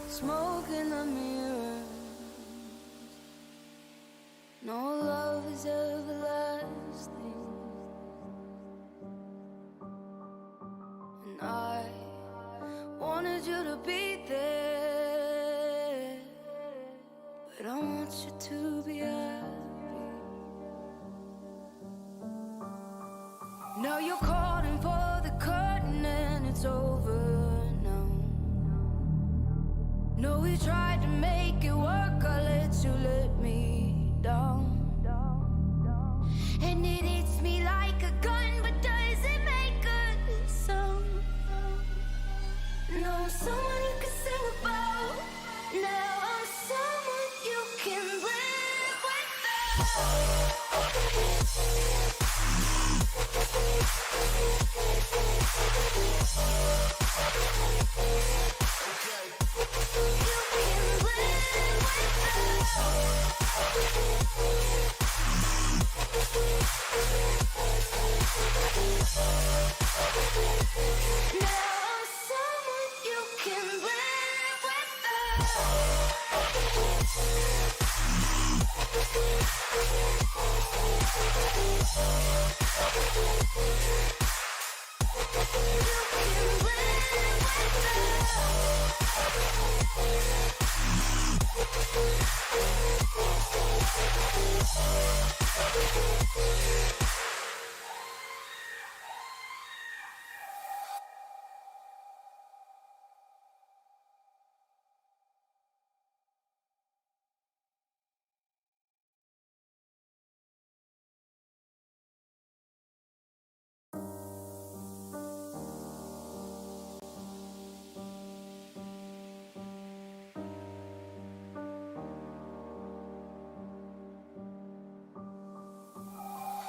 Smoke in the mirror. No love is everlasting. And I wanted you to be there, but I want you to be happy. Now you're calling for the curtain and it's over now. No, we tried to make it work, I let you let me down. And it hits me like a gun, but doesn't make a sound. No, I'm someone you can sing about. Now I'm someone you can live without.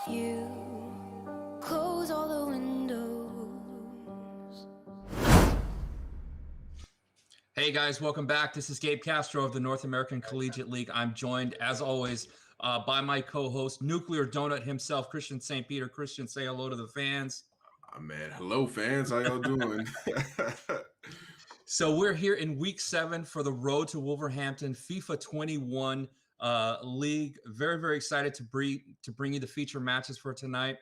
You close all the windows. Hey guys, welcome back. This is Gabe Castro of the North American Collegiate League. I'm joined, as always, by my co-host, Nuclear Donut himself, Christian St. Peter. Christian, say hello to the fans. Man, hello fans. How y'all doing? So we're here in week 7 for the Road to Wolverhampton FIFA 21 league. Very, very excited to bring you the feature matches for tonight.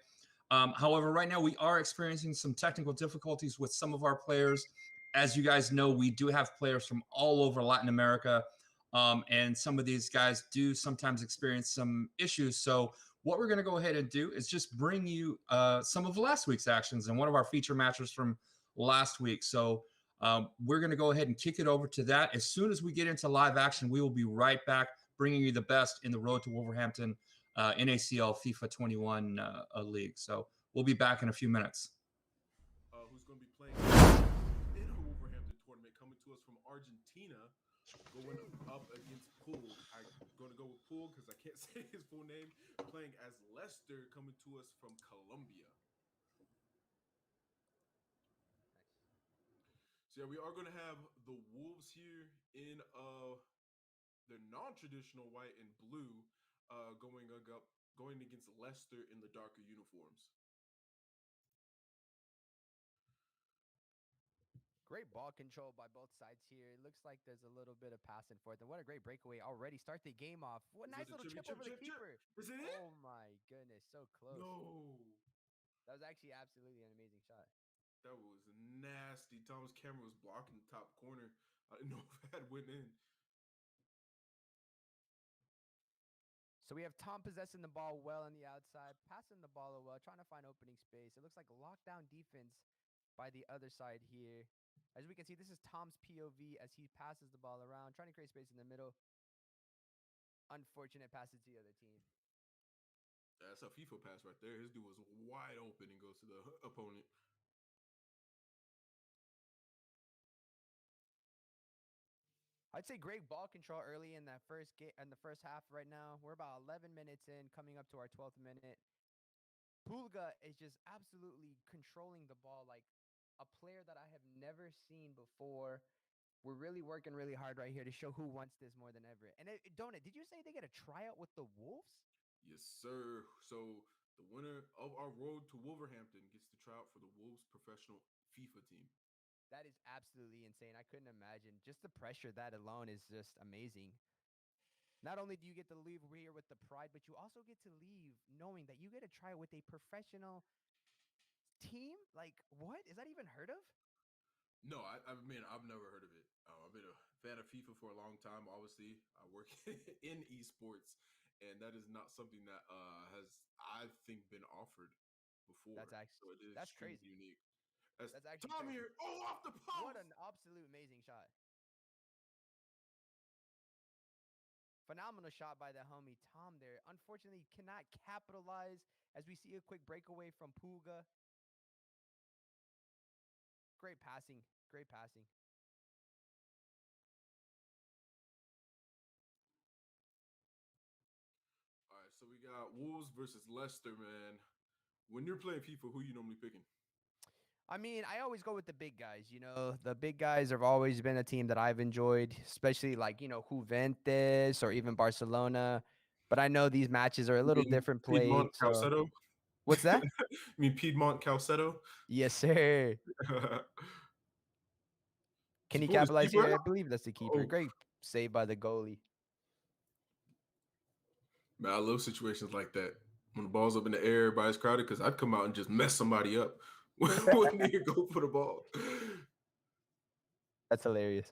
However, right now we are experiencing some technical difficulties with some of our players. As you guys know, we do have players from all over Latin America, and some of these guys do sometimes experience some issues. So what we're going to go ahead and do is just bring you some of last week's actions and one of our feature matches from last week. So we're going to go ahead and kick it over to that. As soon as we get into live action, we will be right back bringing you the best in the Road to Wolverhampton NACL FIFA 21 league. So we'll be back in a few minutes. Who's going to be playing in a Wolverhampton tournament coming to us from Argentina, going up against Pool. I'm going to go with Pool because I can't say his full name. Playing as Leicester, coming to us from Colombia. So yeah, we are going to have the Wolves here in their non-traditional white and blue, going against Leicester in the darker uniforms. Great ball control by both sides here. It looks like there's a little bit of pass and forth. And what a great breakaway already. Start the game off. What nice little chip over the keeper. Is it it? Oh my goodness, so close. No. That was actually absolutely an amazing shot. That was nasty. Thomas Cameron was blocking the top corner. I didn't know if that went in. So we have Tom possessing the ball well on the outside, passing the ball well, trying to find opening space. It looks like lockdown defense by the other side here. As we can see, this is Tom's POV as he passes the ball around, trying to create space in the middle. Unfortunate passes to the other team. That's a FIFA pass right there. His dude was wide open and goes to the opponent. I'd say great ball control early in that first half right now. We're about 11 minutes in, coming up to our 12th minute. Pulga is just absolutely controlling the ball like a player that I have never seen before. We're really working really hard right here to show who wants this more than ever. And Donut, did you say they get a tryout with the Wolves? Yes, sir. So the winner of our road to Wolverhampton gets to try out for the Wolves professional FIFA team. That is absolutely insane. I couldn't imagine. Just the pressure that alone is just amazing. Not only do you get to leave here with the pride, but you also get to leave knowing that you get to try with a professional team. Like, what? Is that even heard of? No, I mean I've never heard of it. I've been a fan of FIFA for a long time. Obviously, I work in esports, and that is not something that has I think been offered before. That's actually So it is that's extremely crazy. unique. As That's actually Tom crazy. here, oh off the What post. an absolute amazing shot. Phenomenal shot by the homie Tom there. Unfortunately, cannot capitalize as we see a quick breakaway from Puga. Great passing. Great passing. All right, so we got Wolves versus Leicester, man. When you're playing FIFA, who you normally picking? I mean, I always go with the big guys. The big guys have always been a team that I've enjoyed, especially like, Juventus or even Barcelona. But I know these matches are a You little mean different played. Piedmont So Calceto? what's that? You mean Piedmont Calceto? Yes, sir. Can he Support his capitalize keeper. here? I believe that's the keeper. Oh Great save by the goalie. man, I love situations like that when the ball's up in the air, everybody's crowded. Because I'd come out and just mess somebody up when they go for the ball. That's hilarious.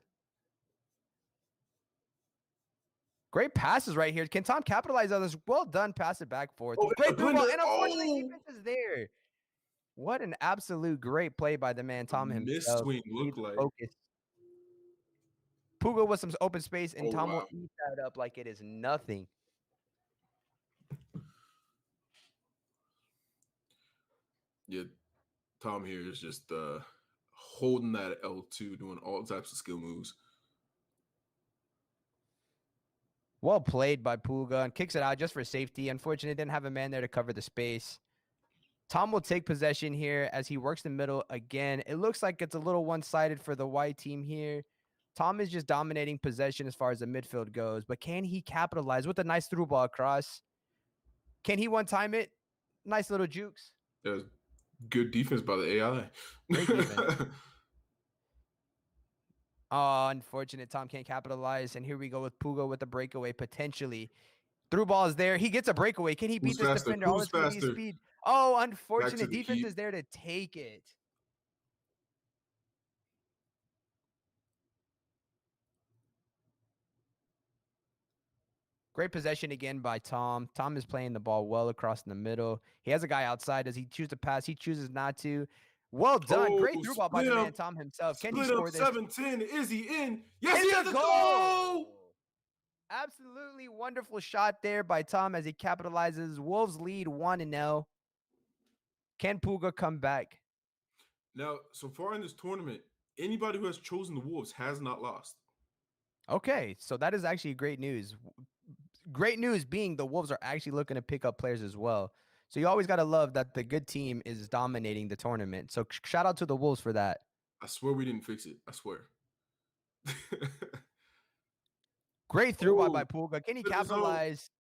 Great passes right here. Can Tom capitalize on this? Well done. Pass it back forth. Oh, Great the through ball. blender. And unfortunately, Oh, defense is there. What an absolute great play by the man, a Tom miss himself. swing Need look to like. focus. Puga with some open space, and Oh Tom will wow. eat that up like it is nothing. Yeah, Tom here is just holding that L2, doing all types of skill moves. Well played by Puga and kicks it out just for safety. Unfortunately, didn't have a man there to cover the space. Tom will take possession here as he works the middle again. It looks like it's a little one-sided for the white team here. Tom is just dominating possession as far as the midfield goes, but can he capitalize with a nice through ball across? Can he one-time it? Nice little jukes. There's good defense by the AI. Great defense. Oh, unfortunate. Tom can't capitalize. And here we go with Puga with the breakaway potentially. Through ball is there. He gets a breakaway. Can he beat Who's this faster? defender? All Who's it's going to be is faster? speed. Oh, Back to unfortunate. the Defense keep. is there to take it. Great possession again by Tom. Tom is playing the ball well across in the middle. He has a guy outside. Does he choose to pass? He chooses not to. Well done. Oh, Great through ball by the man, Tom himself. Can he split up score this? 7-10. Is he in? Yes, he It's has a a goal. goal. Absolutely wonderful shot there by Tom as he capitalizes. Wolves lead 1-0. Can Puga come back? Now, so far in this tournament, anybody who has chosen the Wolves has not lost. Okay, so that is actually great news. Great news being the Wolves are actually looking to pick up players as well. So you always got to love that the good team is dominating the tournament. So shout out to the Wolves for that. I swear we didn't fix it. I swear. Great through ball by Oh, Puga. Can he to the zone. capitalize?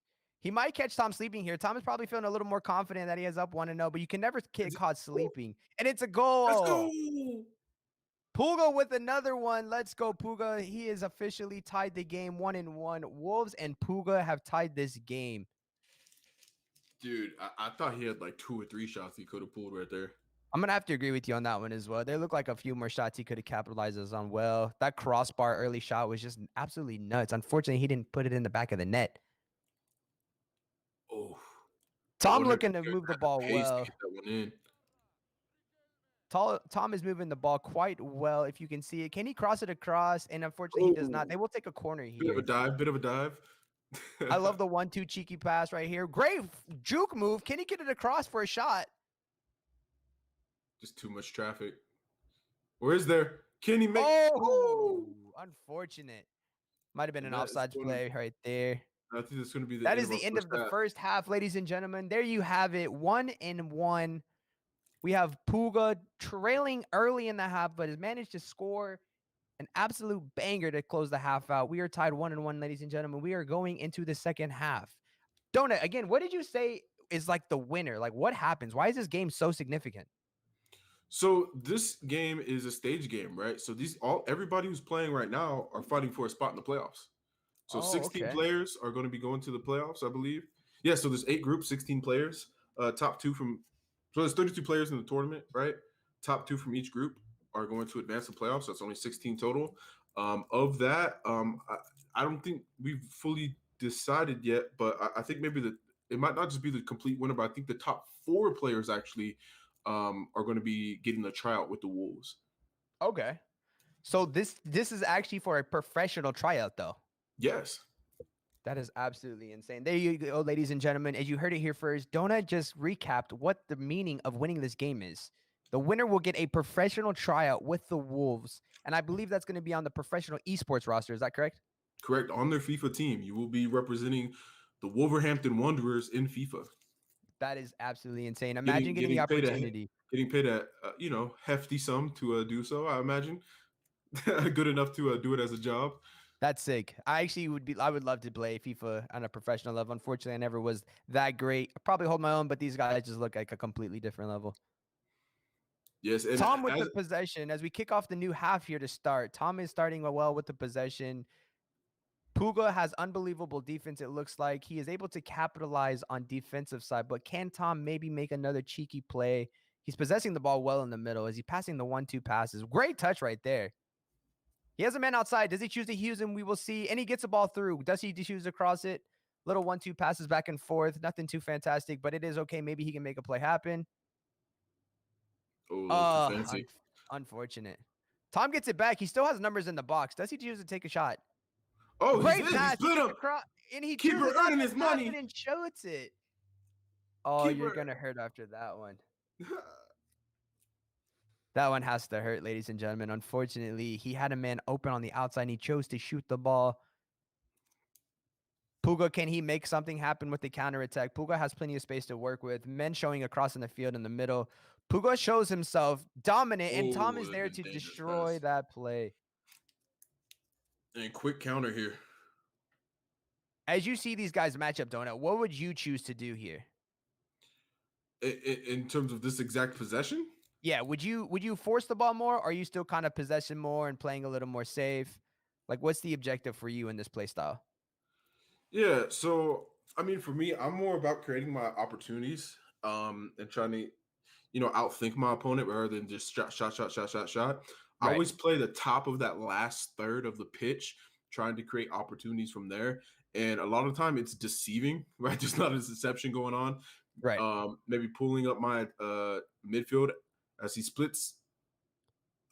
He might catch Tom sleeping here. Tom is probably feeling a little more confident that he has up 1-0, but you can never get caught sleeping. And it's a Let's go. goal. Puga with another one. Let's go, Puga. He has officially tied the game 1-1. Wolves and Puga have tied this game. Dude, I thought he had like 2 or 3 shots he could have pulled right there. I'm going to have to agree with you on that one as well. There look like a few more shots he could have capitalized on well. That crossbar early shot was just absolutely nuts. Unfortunately, he didn't put it in the back of the net. Oh. Tom looking to move the ball well. Get that one in. Tom is moving the ball quite well, if you can see it. Can he cross it across? And unfortunately, he does not. They will take a corner Bit of here. a dive. I love the 1-2 cheeky pass right here. Great juke move. Can he get it across for a shot? Just too much traffic. Or is there? Can he make? Oh, unfortunate. Might have been an And that is offsides going- play right there. I think that's going to be the That end is of our the end first of the half. first half, ladies and gentlemen. There you have it, 1-1. We have Puga trailing early in the half, but has managed to score an absolute banger to close the half out. We are tied 1-1, ladies and gentlemen. We are going into the second half. Donut, again, what did you say is like the winner? Like, what happens? Why is this game so significant? So this game is a stage game, right? So everybody who's playing right now are fighting for a spot in the playoffs. So Oh, 16 okay. players are going to be going to the playoffs, I believe. Yeah, so there's 8 groups, 16 players. Top two from so there's 32 players in the tournament, right? Top 2 from each group are going to advance the playoffs. That's only 16 total. Of that, I don't think we've fully decided yet, but I think maybe it might not just be the complete winner, but I think the top 4 players actually are going to be getting the tryout with the Wolves. Okay. So this is actually for a professional tryout, though. Yes. That is absolutely insane. There you go, ladies and gentlemen. As you heard it here first, Donut just recapped what the meaning of winning this game is. The winner will get a professional tryout with the Wolves, and I believe that's going to be on the professional esports roster. Is that correct? Correct. On their FIFA team, you will be representing the Wolverhampton Wanderers in FIFA. That is absolutely insane. Imagine getting the Getting paid opportunity. hefty sum to do so. I imagine good enough to do it as a job. That's sick. I would love to play FIFA on a professional level. Unfortunately, I never was that great. I probably hold my own, but these guys just look like a completely different level. Yes, and Tom with the possession as we kick off the new half here to start. Tom is starting well with the possession. Puga has unbelievable defense. It looks like he is able to capitalize on defensive side, but can Tom maybe make another cheeky play? He's possessing the ball well in the middle. Is he passing the 1-2 passes? Great touch right there. He has a man outside. Does he choose to use him? We will see. And he gets the ball through. Does he choose to cross it? Little 1-2 passes back and forth. Nothing too fantastic, but it is okay. Maybe he can make a play happen. a little too fancy. Unfortunate. Tom gets it back. He still has numbers in the box. Does he choose to take a shot? Oh, Great he did. He pass. split him. And he Keeper chooses not earning to his pass money. it and shoots it. Oh, you're Keeper. going to hurt after that one. That one has to hurt, ladies and gentlemen. Unfortunately, he had a man open on the outside and he chose to shoot the ball. Puga, can he make something happen with the counterattack? Puga has plenty of space to work with. Men showing across in the field in the middle. Puga shows himself dominant, and Tom is Ooh, there that's a to dangerous destroy pass. that play. And quick counter here. As you see these guys match up, Donut, what would you choose to do here? In terms of this exact possession? Yeah, would you force the ball more, or are you still kind of possession more and playing a little more safe? Like, what's the objective for you in this play style? Yeah, so I mean, for me, I'm more about creating my opportunities, and trying to, outthink my opponent rather than just shot. I Right. always play the top of that last third of the pitch, trying to create opportunities from there. And a lot of the time, it's deceiving, right? There's not a deception going on. Right. Maybe pulling up my midfield as he splits.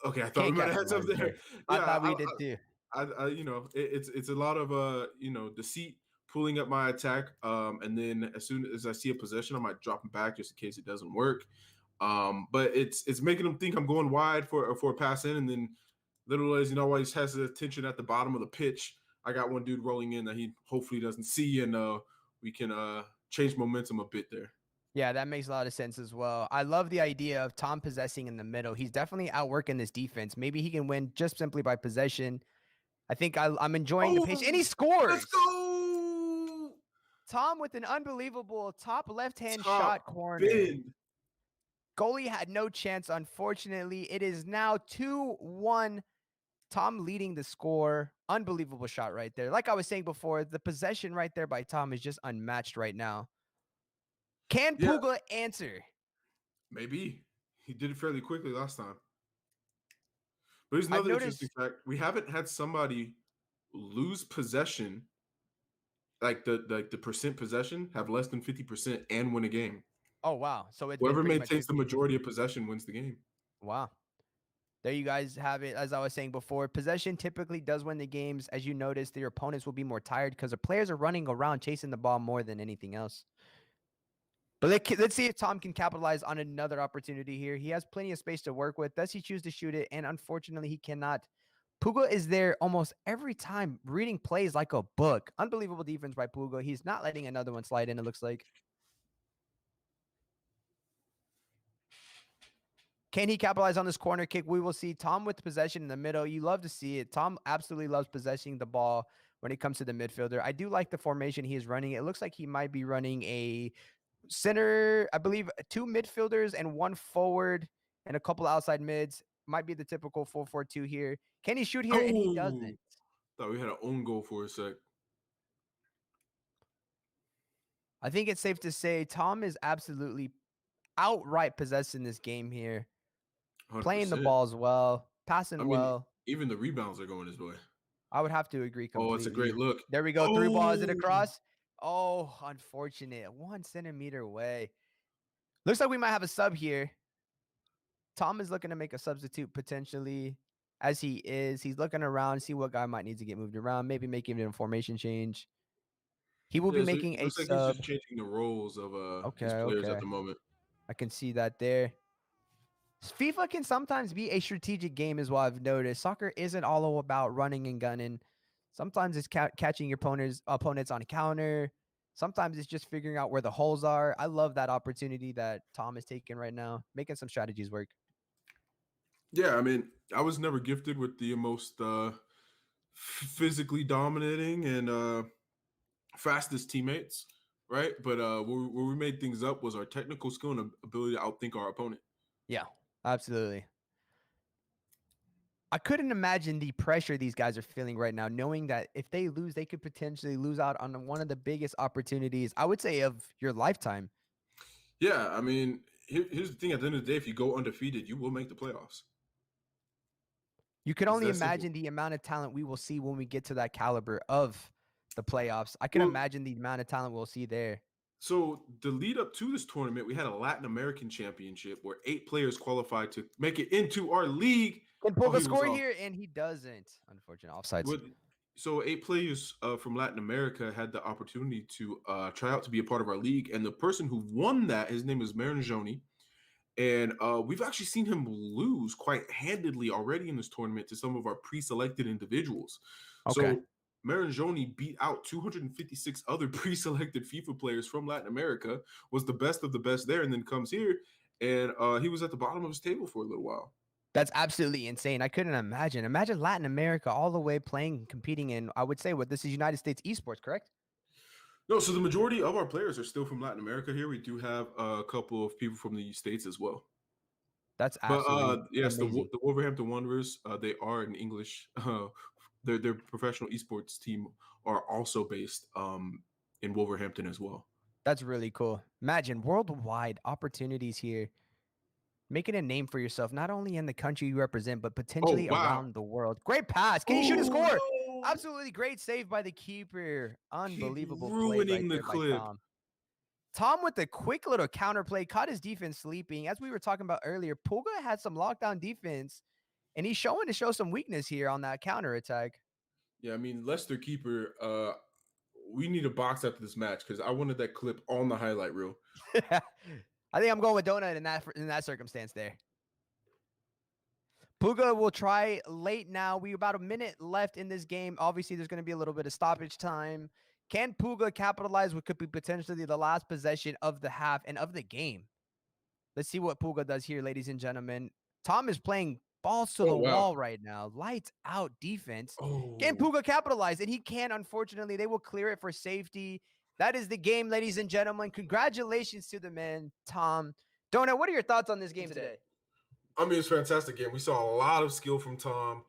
Okay, I thought we Can't might have had capitalize something there. there. I Yeah, thought we did too. it's a lot of deceit, pulling up my attack, and then as soon as I see a possession, I might drop him back just in case it doesn't work. But it's making him think I'm going wide for a pass in, and then little as while he has his attention at the bottom of the pitch, I got one dude rolling in that he hopefully doesn't see, and we can change momentum a bit there. Yeah, that makes a lot of sense as well. I love the idea of Tom possessing in the middle. He's definitely outworking this defense. Maybe he can win just simply by possession. I think I'm enjoying the pace, and he scores. Let's go! Tom with an unbelievable top left-hand Top shot corner. bend. Goalie had no chance, unfortunately. It is now 2-1. Tom leading the score. Unbelievable shot right there. Like I was saying before, the possession right there by Tom is just unmatched right now. Can Yeah. Puga answer? Maybe he did it fairly quickly last time. But here's another interesting fact: we haven't had somebody lose possession, like the percent possession, have less than 50% and win a game. Oh, wow. So it's Whoever been pretty much maintains the 50-50. majority of possession wins the game. Wow. There you guys have it. As I was saying before, possession typically does win the games. As you notice, your opponents will be more tired because the players are running around chasing the ball more than anything else. But let's see if Tom can capitalize on another opportunity here. He has plenty of space to work with. Does he choose to shoot it? And unfortunately, he cannot. Puga is there almost every time, reading plays like a book. Unbelievable defense by Puga. He's not letting another one slide in, it looks like. Can he capitalize on this corner kick? We will see. Tom with possession in the middle. You love to see it. Tom absolutely loves possessing the ball when it comes to the midfielder. I do like the formation he is running. It looks like he might be running a center, I believe 2 midfielders and 1 forward and a couple outside mids. Might be the typical 4-4-2 here. Can he shoot here? And he Oh, doesn't. thought we had an own goal for a sec. I think it's safe to say Tom is absolutely outright possessing this game here. Playing the 100%. ball as well, I passing mean, well. even the rebounds are going his way. I would have to agree Oh, it's a great completely. look. There we go. Through ball. Is it Oh, across? Oh, unfortunate. 1 centimeter away. Looks like we might have a sub here. Tom is looking to make a substitute potentially, as he is. He's looking around, see what guy might need to get moved around, maybe making a formation change. He will be yeah. So making it a looks like he's sub. just changing the roles of Okay, his players at okay. the moment. I can see that there. FIFA can sometimes be a strategic game as well, I've noticed. Soccer isn't all about running and gunning. Sometimes it's catching your opponents on a counter. Sometimes it's just figuring out where the holes are. I love that opportunity that Tom is taking right now, making some strategies work. Yeah, I mean, I was never gifted with the most physically dominating and fastest teammates, right? But where we made things up was our technical skill and ability to outthink our opponent. Yeah, absolutely. I couldn't imagine the pressure these guys are feeling right now, knowing that if they lose, they could potentially lose out on one of the biggest opportunities, I would say, of your lifetime. Yeah, I mean, here's the thing: at the end of the day, if you go undefeated, you will make the playoffs. You could It's only that simple. imagine the amount of talent we will see when we get to that caliber of the playoffs. I can Well, imagine the amount of talent we'll see there. so the lead up to this tournament, we had a Latin American championship where 8 players qualified to make it into our league. Can Oh, Puga he was score off. here? And he doesn't. Unfortunate offsides. With so 8 players from Latin America had the opportunity to try out to be a part of our league, and the person who won that, his name is Marangioni, and we've actually seen him lose quite handedly already in this tournament to some of our pre-selected individuals. Okay. So Marangioni beat out 256 other pre-selected FIFA players from Latin America, was the best of the best there, and then comes here, and he was at the bottom of his table for a little while. That's absolutely insane. I couldn't imagine. Imagine Latin America all the way playing, competing in, I would say, what this is United States esports, correct? No, so the majority of our players are still from Latin America here. We do have a couple of people from the States as well. That's But absolutely yes, amazing. the Wolverhampton Wanderers, they are an English. Their professional esports team are also based in Wolverhampton as well. That's really cool. Imagine worldwide opportunities here, making a name for yourself, not only in the country you represent, but Oh potentially wow! around the world. Great pass. Can he shoot a Oh score? no! Absolutely great save by the keeper. Keep Unbelievable play right ruining the there by clip. Tom. Tom with the quick little counter play caught his defense sleeping. As we were talking about earlier, Puga had some lockdown defense, and he's showing to show some weakness here on that counter attack. Yeah, I mean Leicester keeper. We need a box after this match because I wanted that clip on the highlight reel. I think I'm going with Donut in that circumstance there. Puga will try late now. We about a minute left in this game. Obviously, there's going to be a little bit of stoppage time. Can Puga capitalize what could be potentially the last possession of the half and of the game? Let's see what Puga does here, ladies and gentlemen. Tom is playing balls to Oh the wow! wall right now. Lights out defense. Can Oh, Puga capitalize? And he can, unfortunately. They will clear it for safety. That is the game, ladies and gentlemen. Congratulations to the man, Tom. Donut, what are your thoughts on this game today? I mean, it's a fantastic game. We saw a lot of skill from Tom.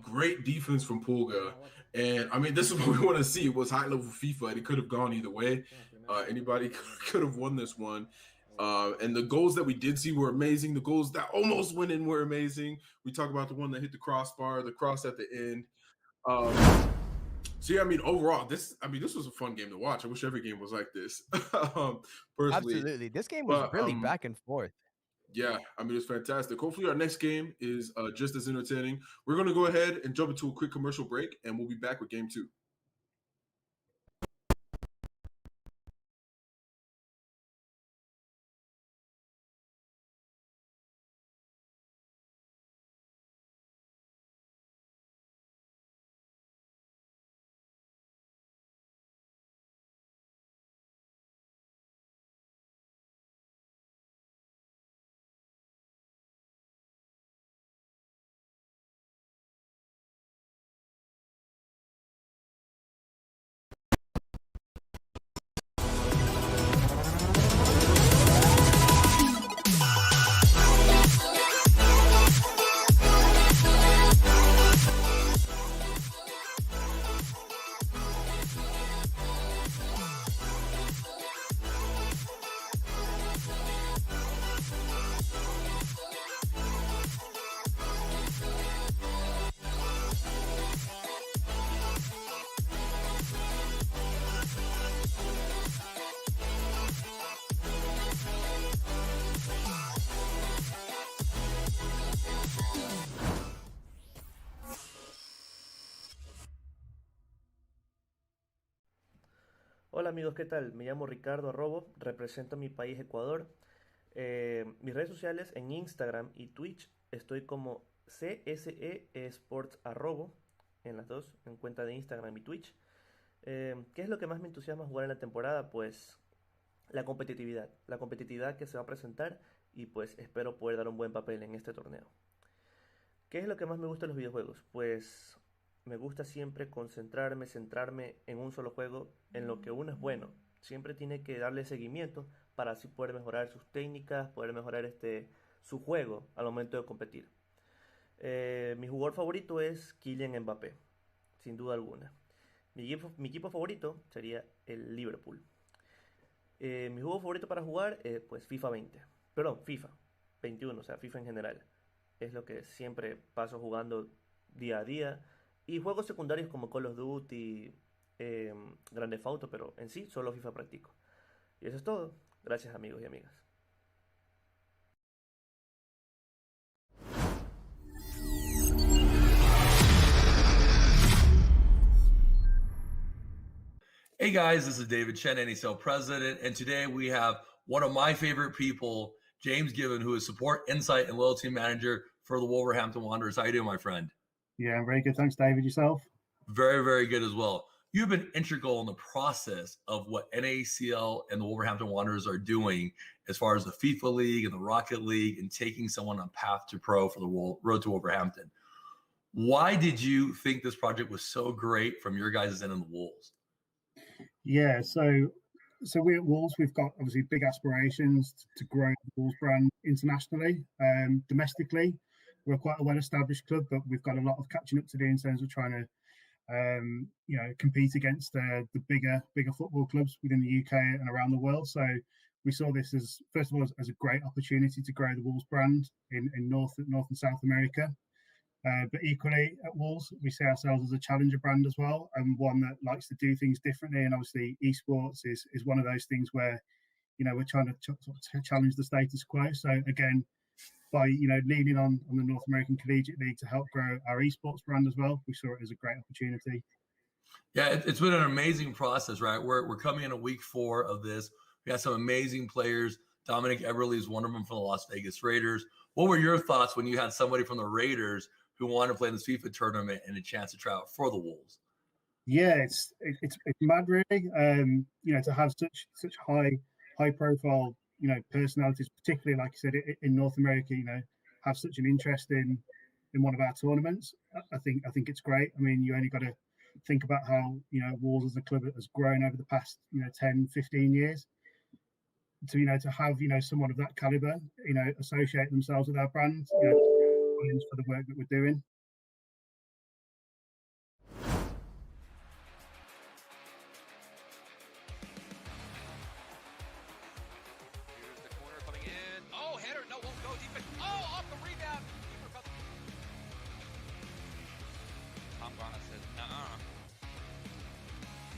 Great defense from Pulga. And I mean, this is what we want to see. It was high level FIFA, and it could have gone either way. Anybody could have won this one. And the goals that we did see were amazing. The goals that almost went in were amazing. We talk about the one that hit the crossbar, the cross at the end. So yeah, I mean, overall, this was a fun game to watch. I wish every game was like this, personally. Absolutely. This game was But really back and forth. yeah, I mean, it's fantastic. Hopefully, our next game is just as entertaining. We're going to go ahead and jump into a quick commercial break, and we'll be back with game 2. Hola amigos, ¿qué tal? Me llamo Ricardo Arrobo, represento a mi país Ecuador. Mis redes sociales en Instagram y Twitch estoy como CSE Esports Arrobo, en las dos, en cuenta de Instagram y Twitch. ¿Qué es lo que más me entusiasma jugar en la temporada? Pues la competitividad que se va a presentar y pues espero poder dar un buen papel en este torneo. ¿Qué es lo que más me gusta de los videojuegos? Pues me gusta siempre concentrarme, centrarme en un solo juego, en lo que uno es bueno. Siempre tiene que darle seguimiento para así poder mejorar sus técnicas, poder mejorar su juego al momento de competir. Mi jugador favorito es Kylian Mbappé, sin duda alguna. Mi equipo favorito sería el Liverpool. Mi juego favorito para jugar, pues FIFA 20. Perdón, FIFA 21, o sea, FIFA en general. Es lo que siempre paso jugando día a día. Y juegos secundarios como Call of Duty, Grand Theft Auto, pero en sí solo FIFA practico. Y eso es todo. Gracias amigos y amigas. Hey guys, this is David Chen, NACL president, and today we have one of my favorite people, James Given, who is support, insight, and loyalty manager for the Wolverhampton Wanderers. How you doing, my friend? Yeah, I'm very good. Thanks, David. Yourself? Very, very good as well. You've been integral in the process of what NACL and the Wolverhampton Wanderers are doing as far as the FIFA League and the Rocket League and taking someone on path to pro for the road to Wolverhampton. Why did you think this project was so great from your guys' end in the Wolves? Yeah, so we at Wolves, we've got obviously big aspirations to grow the Wolves brand internationally. Domestically, we're quite a well-established club, but we've got a lot of catching up to do in terms of trying to compete against the bigger football clubs within the UK and around the world. So we saw this as, first of all, as a great opportunity to grow the Wolves brand in North and South America. But equally at Wolves, we see ourselves as a challenger brand as well, and one that likes to do things differently. And obviously, esports is one of those things where, we're trying to challenge the status quo. So again, by leaning on the North American Collegiate League to help grow our esports brand as well, we saw it as a great opportunity. Yeah, it's been an amazing process, right? We're coming into week 4 of this. We got some amazing players. Dominic Eberle is one of them from the Las Vegas Raiders. What were your thoughts when you had somebody from the Raiders who wanted to play in this FIFA tournament and a chance to try out for the Wolves? Yeah, it's mad, really. To have such high profile personalities, particularly like you said in North America, have such an interest in one of our tournaments. I think it's great. I mean, you only got to think about how Wolves as a club has grown over the past 10, 15 years. To have someone of that caliber associate themselves with our brand, for the work that we're doing. Here's the corner coming in. Oh, header. No, won't go. Defense. Oh, off the rebound. Tom Grana says, nuh-uh.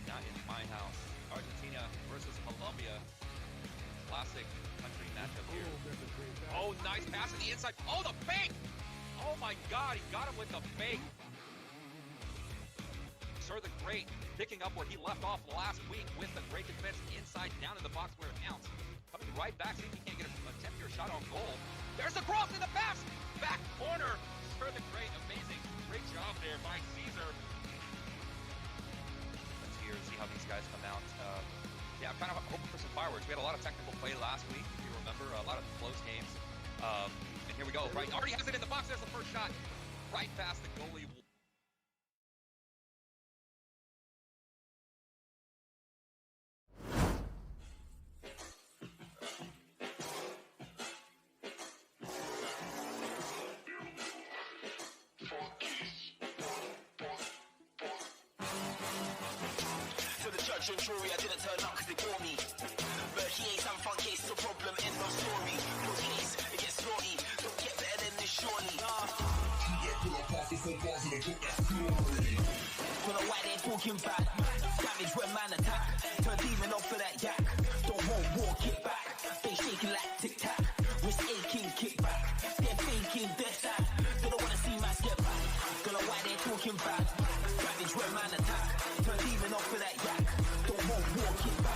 Not in my house. Argentina versus Colombia. Classic country matchup here. Oh, nice pass to the inside. Oh, the fake. Oh, my God. He got him with the fake. Sir the Great picking up where he left off last week with the great defense inside down in the box where it counts. Coming right back, see if he can't get a attempt or shot on goal. There's the cross in the pass. Back corner. Sir the Great, amazing. Great job there by Caesar. Let's hear and see how these guys come out. Yeah, I'm kind of hoping for some fireworks. We had a lot of technical play last week, if you remember, a lot of close games. And here we go, right? Already has it in the box. There's the first shot. Right past the goalie. Judge and jury, I didn't turn up cause they bore me. But he ain't some fun case, it's a problem, end of story. Cause case, it gets naughty, don't get better than this surely. Don't know why they're talking back. Damage when man attack. Turn demon off for that yak. Don't walk it back. They shaking like tic-tac. Wrist aching, kick back. They're faking, death that. They don't wanna see man get back. Don't know why they're talking back. Damage when man attack. Turn demon off for that yak. Don't walk it back.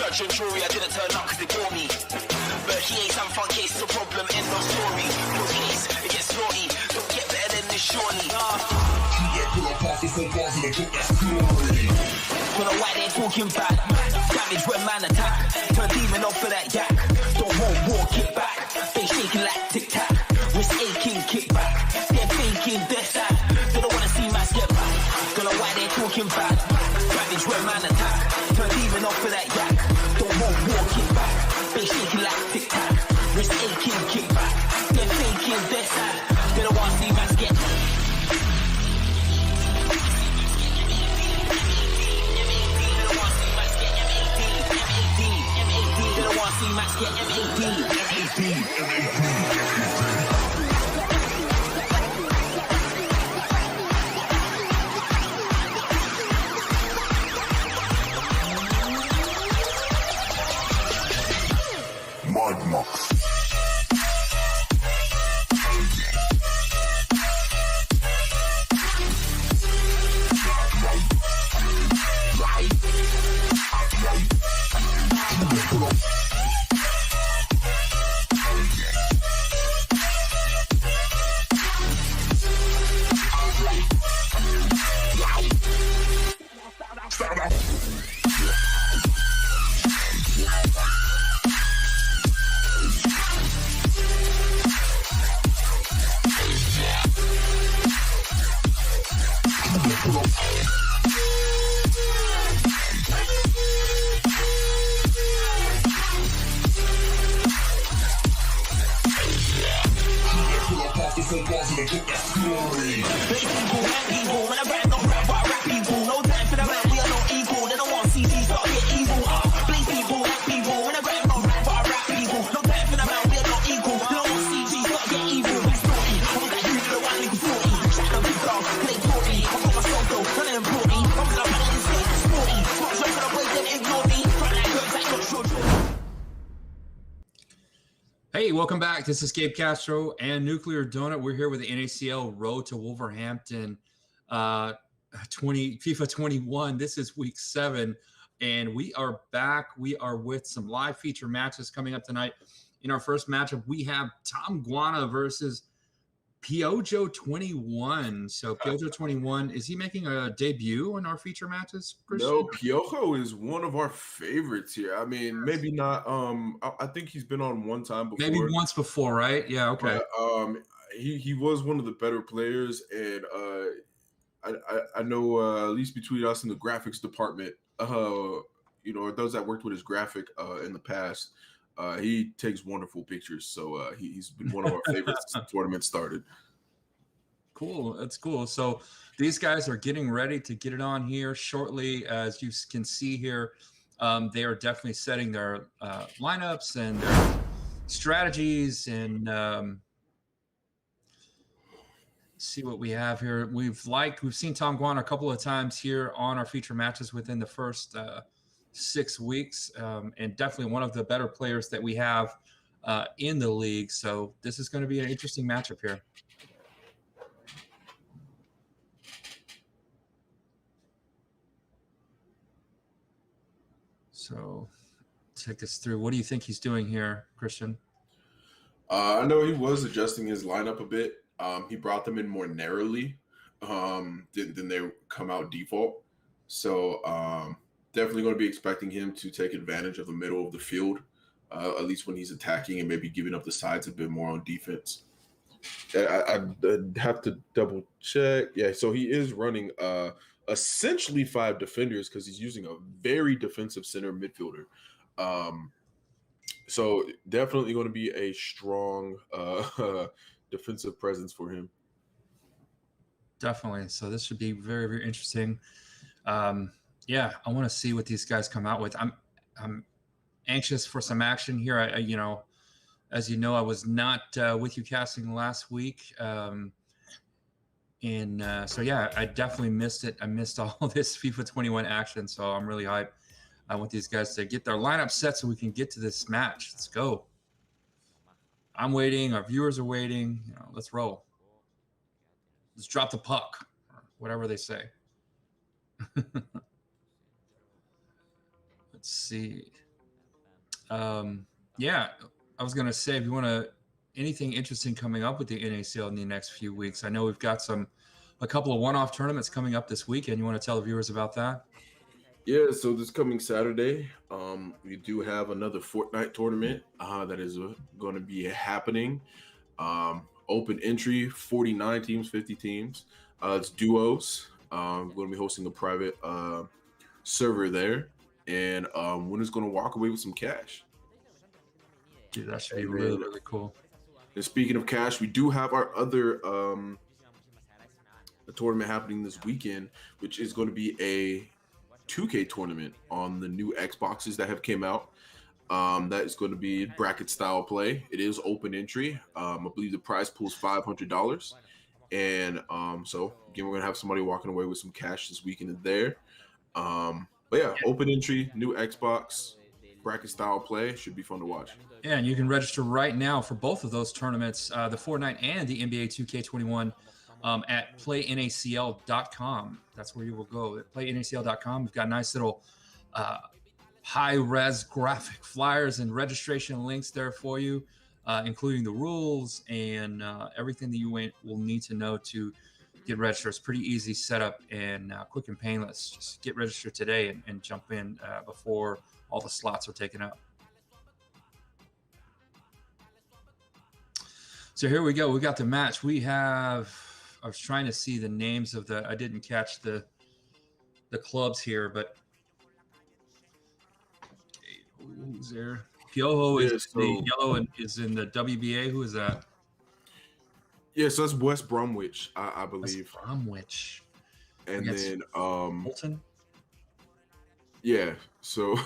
Judge and jury, I didn't turn up cause they bore me. But he ain't some fun case, it's a problem, end of story. No case, it gets naughty, don't get better than this surely. Don't know why they're talking bad. Damage when man attack. Turn demon off for that yak. Don't walk it back. They shaking like tic tac. Wrist aching, kick back. They're faking, they're sad. They don't wanna see mass get back. Don't know why they're talking bad. Damage when man attack. Turn demon off for that yak. Don't walk it back. They shaking like tic tac. Wrist aching, kick back. They're faking, they're sad. They don't wanna see mass get back. They don't want to see Max get Hey, welcome back. This is Gabe Castro and Nuclear Donut. We're here with the NACL Road to Wolverhampton FIFA 21. This is week 7, and we are back. We are with some live feature matches coming up tonight. In our first matchup, we have Tom Guana versus Piojo 21. So Piojo 21, is he making a debut in our feature matches, Christian? No, Piojo is one of our favorites here. I mean, maybe not. I think he's been on one time before. Maybe once before, right? Yeah, okay. But, he was one of the better players, and I know at least between us and the graphics department, those that worked with his graphic in the past, he takes wonderful pictures. So he's been one of our favorites since the tournament started. Cool. That's cool. So these guys are getting ready to get it on here shortly. As you can see here, they are definitely setting their lineups and their strategies, and see what we have here. We've seen Tom Guana a couple of times here on our feature matches within the first 6 weeks, and definitely one of the better players that we have in the league. So this is going to be an interesting matchup here. So take us through. What do you think he's doing here, Christian? I know he was adjusting his lineup a bit. He brought them in more narrowly than they come out default. So definitely going to be expecting him to take advantage of the middle of the field, at least when he's attacking, and maybe giving up the sides a bit more on defense. I'd have to double check. Yeah, so he is running essentially 5 defenders because he's using a very defensive center midfielder. So definitely going to be a strong defensive presence for him. Definitely. So this should be very, very interesting. Yeah, I want to see what these guys come out with. I'm anxious for some action here. As you know, I was not with you casting last week. So yeah, I definitely missed it. I missed all this FIFA 21 action. So I'm really hyped. I want these guys to get their lineup set so we can get to this match. Let's go. I'm waiting. Our viewers are waiting. Let's roll. Let's drop the puck, or whatever they say. Let's see. Yeah, I was gonna say if you want to anything interesting coming up with the NACL in the next few weeks. I know we've got a couple of one-off tournaments coming up this weekend. You want to tell the viewers about that? Yeah, so this coming Saturday, we do have another Fortnite tournament that is going to be happening. Open entry, 49 teams, 50 teams. It's duos. We're going to be hosting a private server there, and winner's going to walk away with some cash. Dude, that should be really, really cool. And speaking of cash, we do have our other a tournament happening this weekend, which is going to be a 2K tournament on the new Xboxes that have came out. That is going to be bracket style play. It is open entry. I believe the prize pool is $500. And so again, we're going to have somebody walking away with some cash this weekend there. But yeah, open entry, new Xbox, bracket style play. Should be fun to watch. Yeah, and you can register right now for both of those tournaments, the Fortnite and the NBA 2K21 at playnacl.com. That's where you will go. At playnacl.com, we've got nice little high-res graphic flyers and registration links there for you, including the rules and everything that you will need to know to get registered. It's pretty easy setup and quick and painless. Just get registered today and jump in before all the slots are taken up. So here we go. We got the match. We have, I was trying to see the names of I didn't catch the clubs here, but who's there? Piojo is the yellow and is in the WBA. Who is that? Yeah, so that's West Bromwich, I believe. West Bromwich. And then Bolton. Yeah. So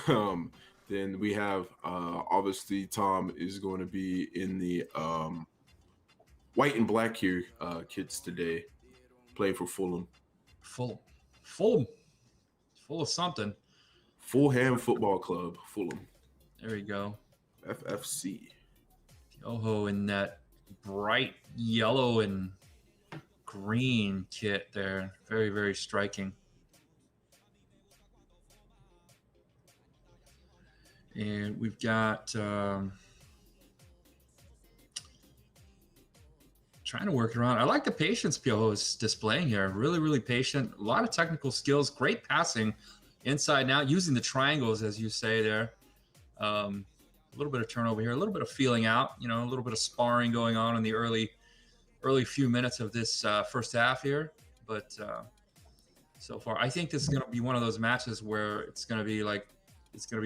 then we have obviously Tom is going to be in the white and black here kids today, playing for Fulham. Full of something. Fulham Football Club, Fulham. There you go. FFC. Piojo in that bright yellow and green kit there. Very, very striking. And we've got trying to work around. I like the patience Piojo is displaying here. Really, really patient. A lot of technical skills. Great passing inside and out, using the triangles, as you say there. A little bit of turnover here, a little bit of feeling out, a little bit of sparring going on in the early few minutes of this first half here. But so far, I think this is going to be one of those matches where it's going to be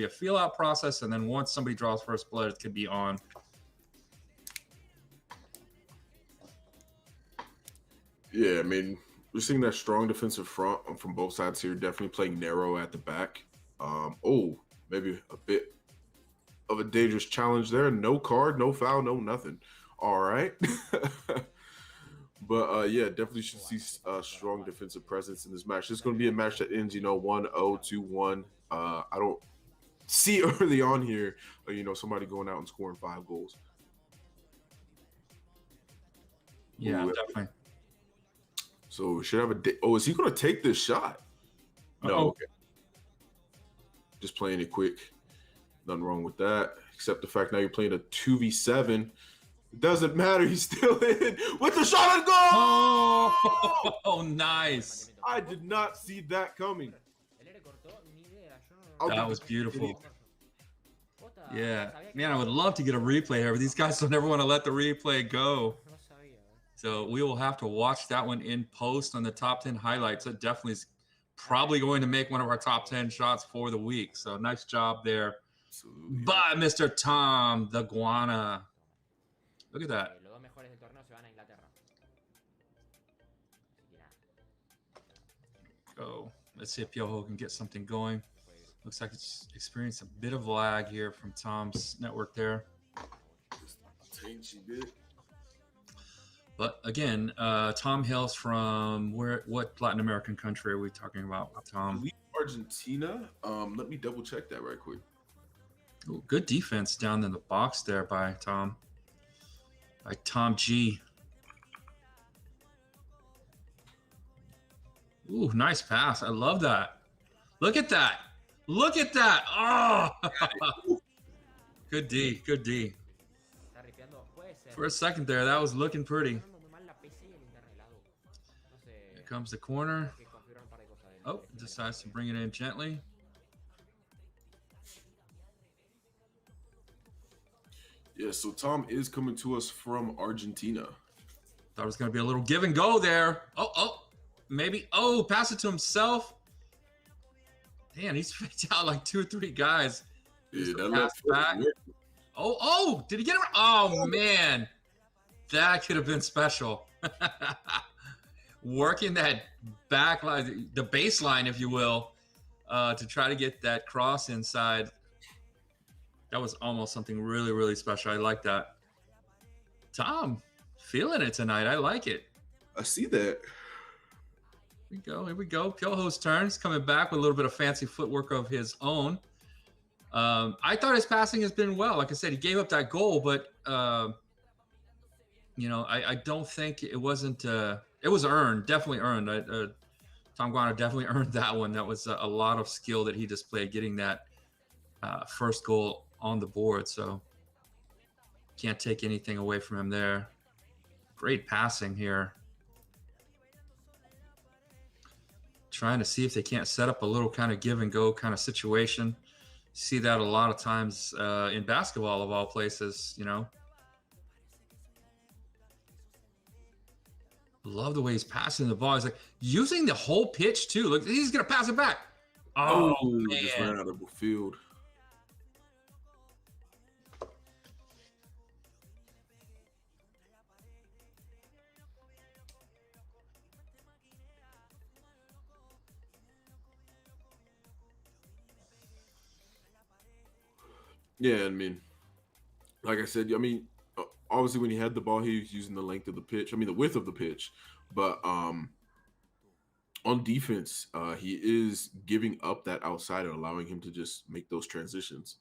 a feel out process. And then once somebody draws first blood, it could be on. Yeah, I mean, we're seeing that strong defensive front from both sides here, definitely playing narrow at the back. Maybe a bit of a dangerous challenge there. No card, no foul, no nothing. All right. But yeah, definitely should see a strong defensive presence in this match. This is going to be a match that ends, 1-0, 2-1. I don't see early on here, somebody going out and scoring 5 goals. Yeah, definitely. So we should have is he going to take this shot? No. Okay. Just playing it quick. Nothing wrong with that, except the fact now you're playing a 2v7. It doesn't matter. He's still in with the shot and goal. Oh, nice. I did not see that coming. That was beautiful. Yeah. Man, I would love to get a replay here, but these guys don't ever want to let the replay go. So we will have to watch that one in post on the top 10 highlights. It definitely is probably going to make one of our top 10 shots for the week. So nice job there. Absolutely. By Mr. Tom the Guana. Look at that. Go. Let's see if Piojo can get something going. Looks like it's experienced a bit of lag here from Tom's network there. But again, Tom hails from what Latin American country are we talking about, Tom? Argentina. Let me double check that right quick. Ooh, good defense down in the box there by Tom G. Ooh, nice pass. I love that. Look at that. Look at that. Oh, Good D. Good D. Está ripeando, puede ser. For a second there, that was looking pretty. Está sonando muy mal la PC y el internet helado. No sé. Here comes the corner. Que configurar un par de cosas Oh, decides to bring it in gently. Yeah, so Tom is coming to us from Argentina. Thought it was going to be a little give and go there. Oh, maybe. Oh, pass it to himself. Man, he's faked out like 2 or 3 guys. Yeah, that Pass left foot back. worked. Oh, did he get it? Oh, man. That could have been special. Working that back line, the baseline, if you will, to try to get that cross inside. That was almost something really, really special. I like that. Tom, feeling it tonight. I like it. I see that. Here we go. Pyoho's turn. He's coming back with a little bit of fancy footwork of his own. I thought his passing has been well. Like I said, he gave up that goal, but you know, I don't think it wasn't. It was earned, definitely earned. Tom Guana definitely earned that one. That was a lot of skill that he displayed, getting that first goal on the board. So can't take anything away from him there. Great passing here. Trying to see if they can't set up a little kind of give and go kind of situation. See that a lot of times in basketball, of all places, you know. Love the way he's passing the ball. He's like using the whole pitch too. Look, he's gonna pass it back. Oh, man. Just ran out of the field. Yeah, I mean, like I said, obviously when he had the ball, he was using the length of the pitch. I mean, the width of the pitch. But on defense, he is giving up that outside and allowing him to just make those transitions.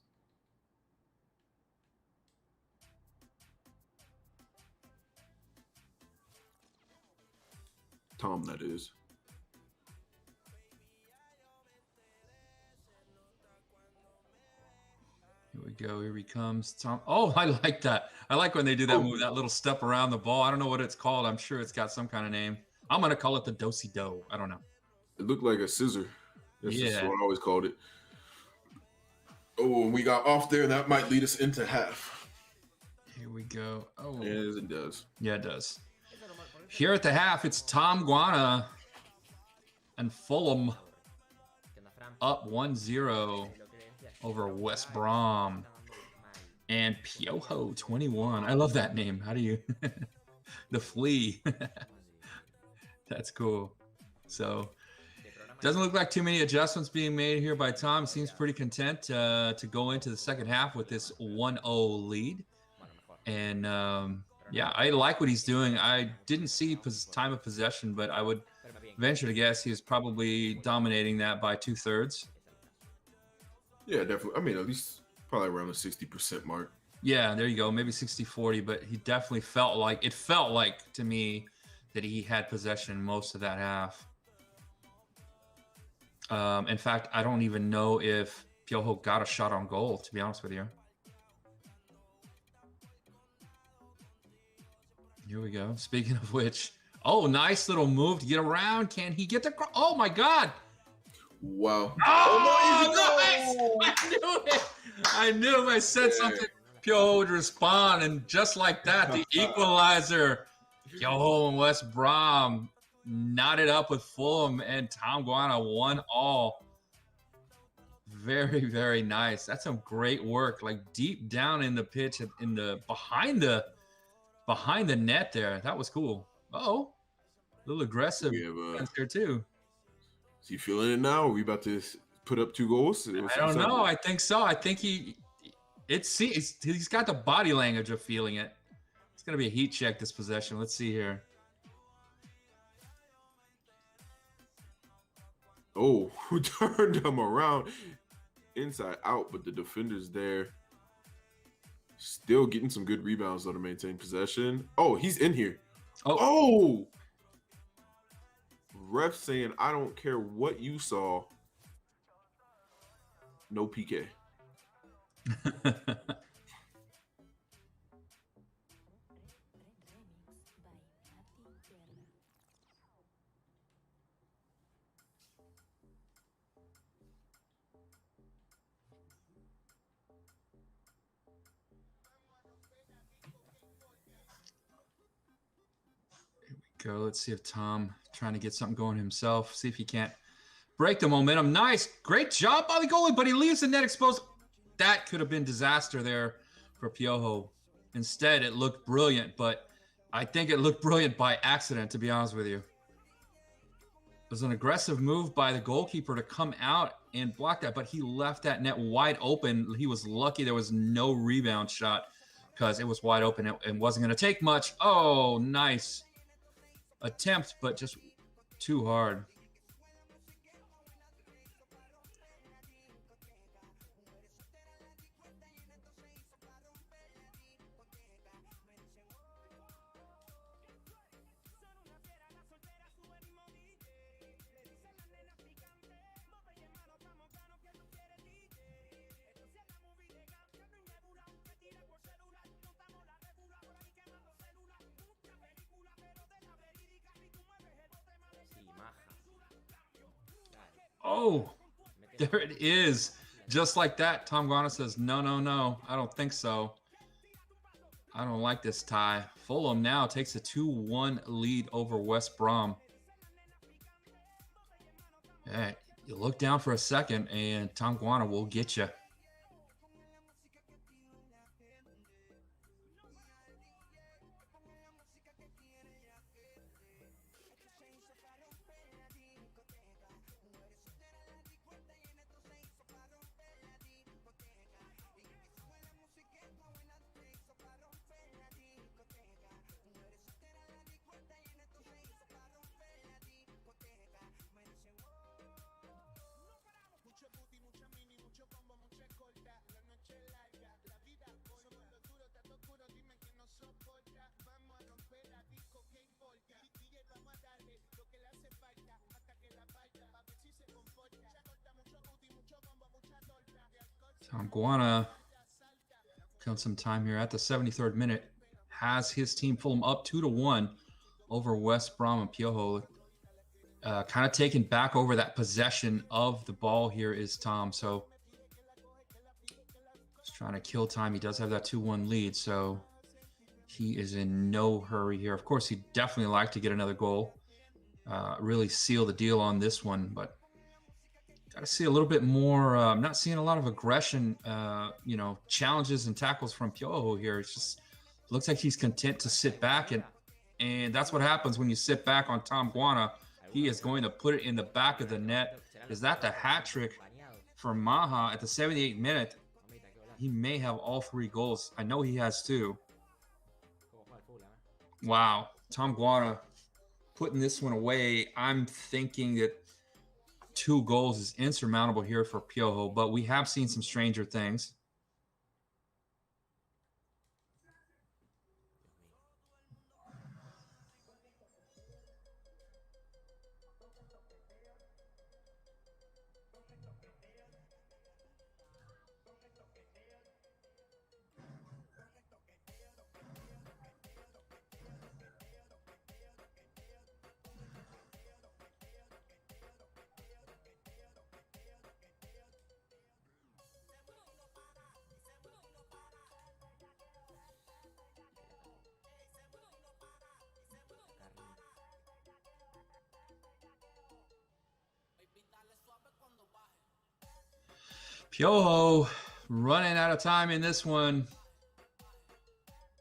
Tom, that is. Here we go. Here he comes. Tom. Oh, I like that. I like when they do that move, that little step around the ball. I don't know what it's called. I'm sure it's got some kind of name. I'm going to call it the do-si-do. I don't know. It looked like a scissor. That's just Yeah. what I always called it. Oh, and we got off there. That might lead us into half. Here we go. Oh, Yes, it does. yeah, it does. Here at the half, it's Tom Guana and Fulham up 1-0 over West Brom. And Piojo 21. I love that name. How do you? The Flea. That's cool. So doesn't look like too many adjustments being made here by Tom. Seems pretty content to go into the second half with this 1-0 lead. And yeah, I like what he's doing. I didn't see time of possession, but I would venture to guess he was probably dominating that by 2/3. Yeah, definitely. I mean, at least probably around the 60% mark. Yeah, there you go. Maybe 60-40, but he definitely felt like to me that he had possession most of that half. In fact, I don't even know if Piojo got a shot on goal, to be honest with you. Here we go. Speaking of which, oh, nice little move to get around. Can he get the oh my God. Wow. Oh, nice. I knew it. I knew if I said something, Piojo would respond. And just like that, the equalizer. Piojo and West Brom knotted up with Fulham, and Tom Guana 1-1. Very, very nice. That's some great work. Like deep down in the pitch, in the behind the net there. That was cool. Uh-oh. A little aggressive there too. Is he feeling it now? Are we about to put up 2 goals? I don't know. I think so. I think he's got the body language of feeling it. It's going to be a heat check this possession. Let's see here. Oh, who turned him around inside out, but the defender's there. Still getting some good rebounds though to maintain possession. Oh, he's in here. Oh! Ref saying, I don't care what you saw. No PK. go. Let's see if Tom trying to get something going himself. See if he can't break the momentum. Nice. Great job by the goalie, but he leaves the net exposed. That could have been disaster there for Piojo. Instead, it looked brilliant, but I think it looked brilliant by accident, to be honest with you. It was an aggressive move by the goalkeeper to come out and block that, but he left that net wide open. He was lucky there was no rebound shot because it was wide open. It wasn't going to take much. Oh, nice attempt, but just too hard. Oh, there it is. Just like that, Tom Guana says, no, no, no, I don't think so. I don't like this tie. Fulham now takes a 2-1 lead over West Brom. Hey, you look down for a second, and Tom Guana will get you. Tom Guana, killing some time here at the 73rd minute, has his team Fulham up 2-1 over West Brom, and Piojo kind of taking back over that possession of the ball here is Tom. So he's trying to kill time. He does have that 2-1 lead, so he is in no hurry here. Of course, he'd definitely like to get another goal, really seal the deal on this one, but got to see a little bit more. I'm not seeing a lot of aggression, challenges and tackles from Piojo here. It's just looks like he's content to sit back, and that's what happens when you sit back on Tom Guana. He is going to put it in the back of the net. Is that the hat trick for Maha at the 78th minute? He may have all 3 goals. I know he has 2. Wow, Tom Guana putting this one away. I'm thinking that 2 goals is insurmountable here for Piojo, but we have seen some stranger things. Piojo running out of time in this one.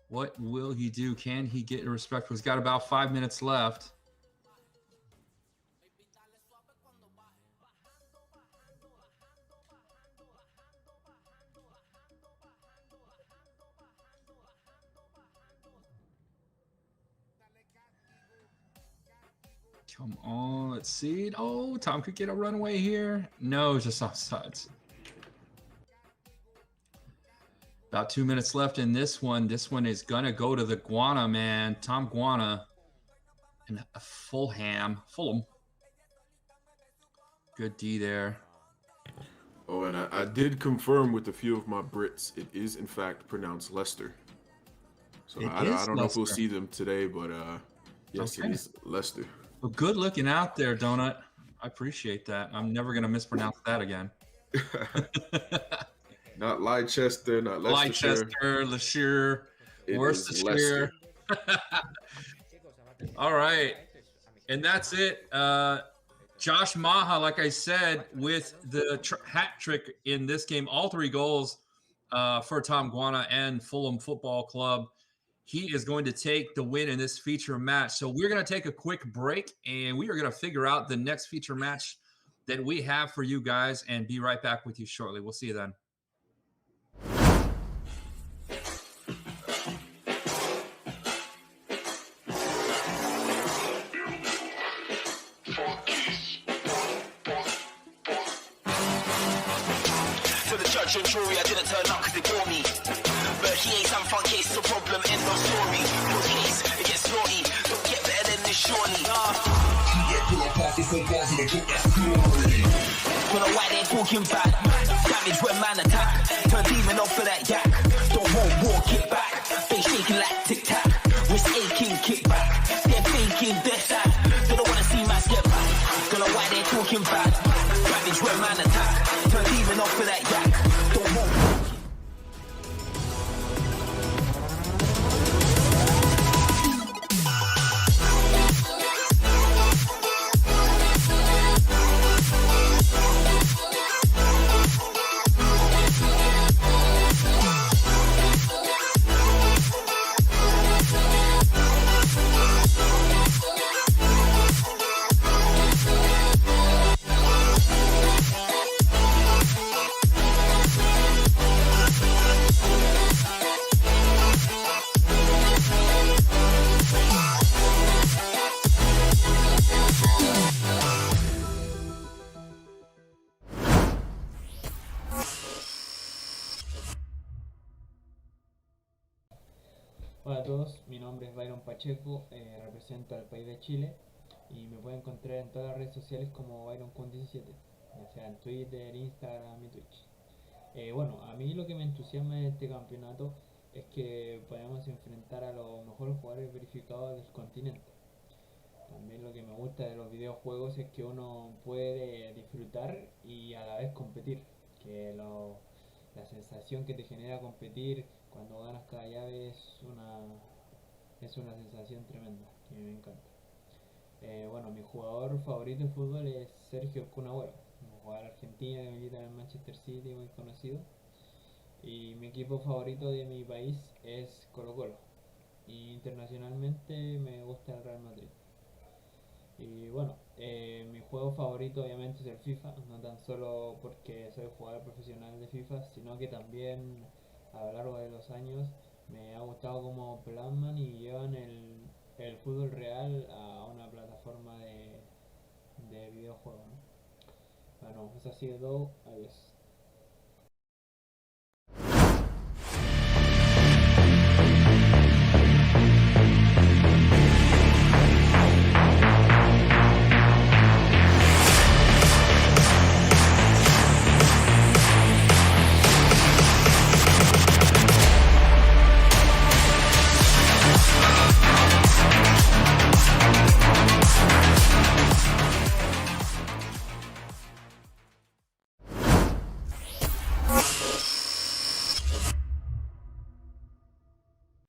What will he do? Can he get respectful? He's got about 5 minutes left. Come on, let's see. Oh, Tom could get a runaway here. No, just offsides. About 2 minutes left in this one. This one is going to go to the Guana, man. Tom Guana and Fulham. Good D there. Oh, and I did confirm with a few of my Brits, it is in fact pronounced Leicester. So I don't know if we'll see them today, but yes, okay. It is Leicester. Well, good looking out there, Donut. I appreciate that. I'm never going to mispronounce that again. Not Leicester, not Leicestershire. Leicester, Worcestershire. All All right. And that's it. Josh Maha, like I said, with the hat trick in this game, all 3 goals for Tom Guana and Fulham Football Club. He is going to take the win in this feature match. So we're going to take a quick break, and we are going to figure out the next feature match that we have for you guys and be right back with you shortly. We'll see you then. Judge and jury, I didn't turn up cause they bore me. But he ain't some fun case, it's a problem, end of story. Close case, it gets naughty, don't get better than this surely. Don't know why they're talking back. Damage when man attack. Turn demon off for that yak. Don't walk it back. They shaking like tic-tac. Wrist aching, kick back. They're faking, they're sad. They don't wanna see mass get back. Don't know why they're talking back. Damage when man attack. Turn demon off for that yak. Don't walk it. Hola a todos, mi nombre es Byron Pacheco, represento al país de Chile y me pueden encontrar en todas las redes sociales como ByronCon17, ya sea en Twitter, Instagram y Twitch. Bueno, a mí lo que me entusiasma en este campeonato es que podemos enfrentar a los mejores jugadores verificados del continente. También lo que me gusta de los videojuegos es que uno puede disfrutar y a la vez competir, que la sensación que te genera competir cuando ganas cada llave es una sensación tremenda que me encanta. Bueno, mi jugador favorito de fútbol es Sergio Kun Agüero, un jugador argentino que milita en el Manchester City, muy conocido. Y mi equipo favorito de mi país es Colo Colo. Y internacionalmente me gusta el Real Madrid. Y bueno, mi juego favorito obviamente es el FIFA, no tan solo porque soy jugador profesional de FIFA, sino que también a lo largo de los años me ha gustado cómo plasman y llevan el fútbol real a una plataforma de videojuegos, ¿no? Bueno, eso ha sido todo, adiós.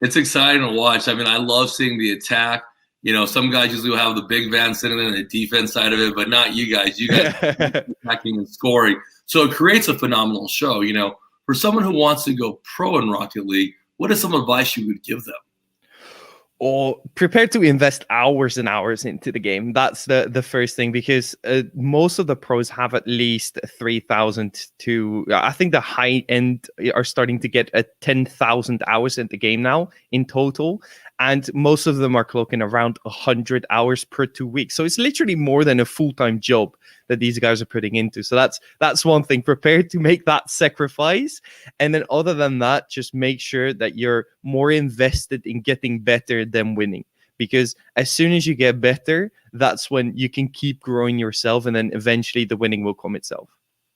It's exciting to watch. I mean, I love seeing the attack. You know, some guys usually will have the big van sitting in the defense side of it, but not you guys. You guys attacking and scoring. So it creates a phenomenal show. You know, for someone who wants to go pro in Rocket League, what is some advice you would give them? Or prepare to invest hours and hours into the game. That's the first thing, because most of the pros have at least 3,000 to, I think the high end are starting to get 10,000 hours in the game now in total. And most of them are clocking around 100 hours per 2 weeks. So it's literally more than a full-time job that these guys are putting into. So that's one thing. Prepare to make that sacrifice. And then other than that, just make sure that you're more invested in getting better than winning. Because as soon as you get better, that's when you can keep growing yourself. And then eventually the winning will come itself.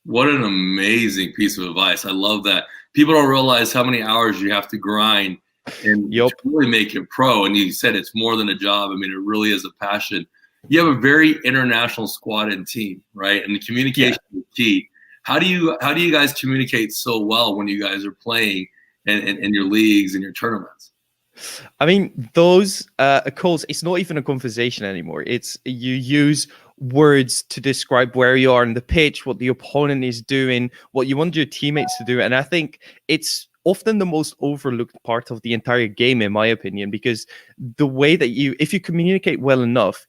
What an amazing piece of advice. I love that. People don't realize how many hours you have to grind and to really make it pro. And you said it's more than a job. I mean, it really is a passion. You have a very international squad and team, right? And the communication is key. How do you guys communicate so well when you guys are playing in your leagues and your tournaments? I mean, those calls, it's not even a conversation anymore. It's you use words to describe where you are in the pitch, what the opponent is doing, what you want your teammates to do. And I think it's often the most overlooked part of the entire game, in my opinion, because the way that if you communicate well enough,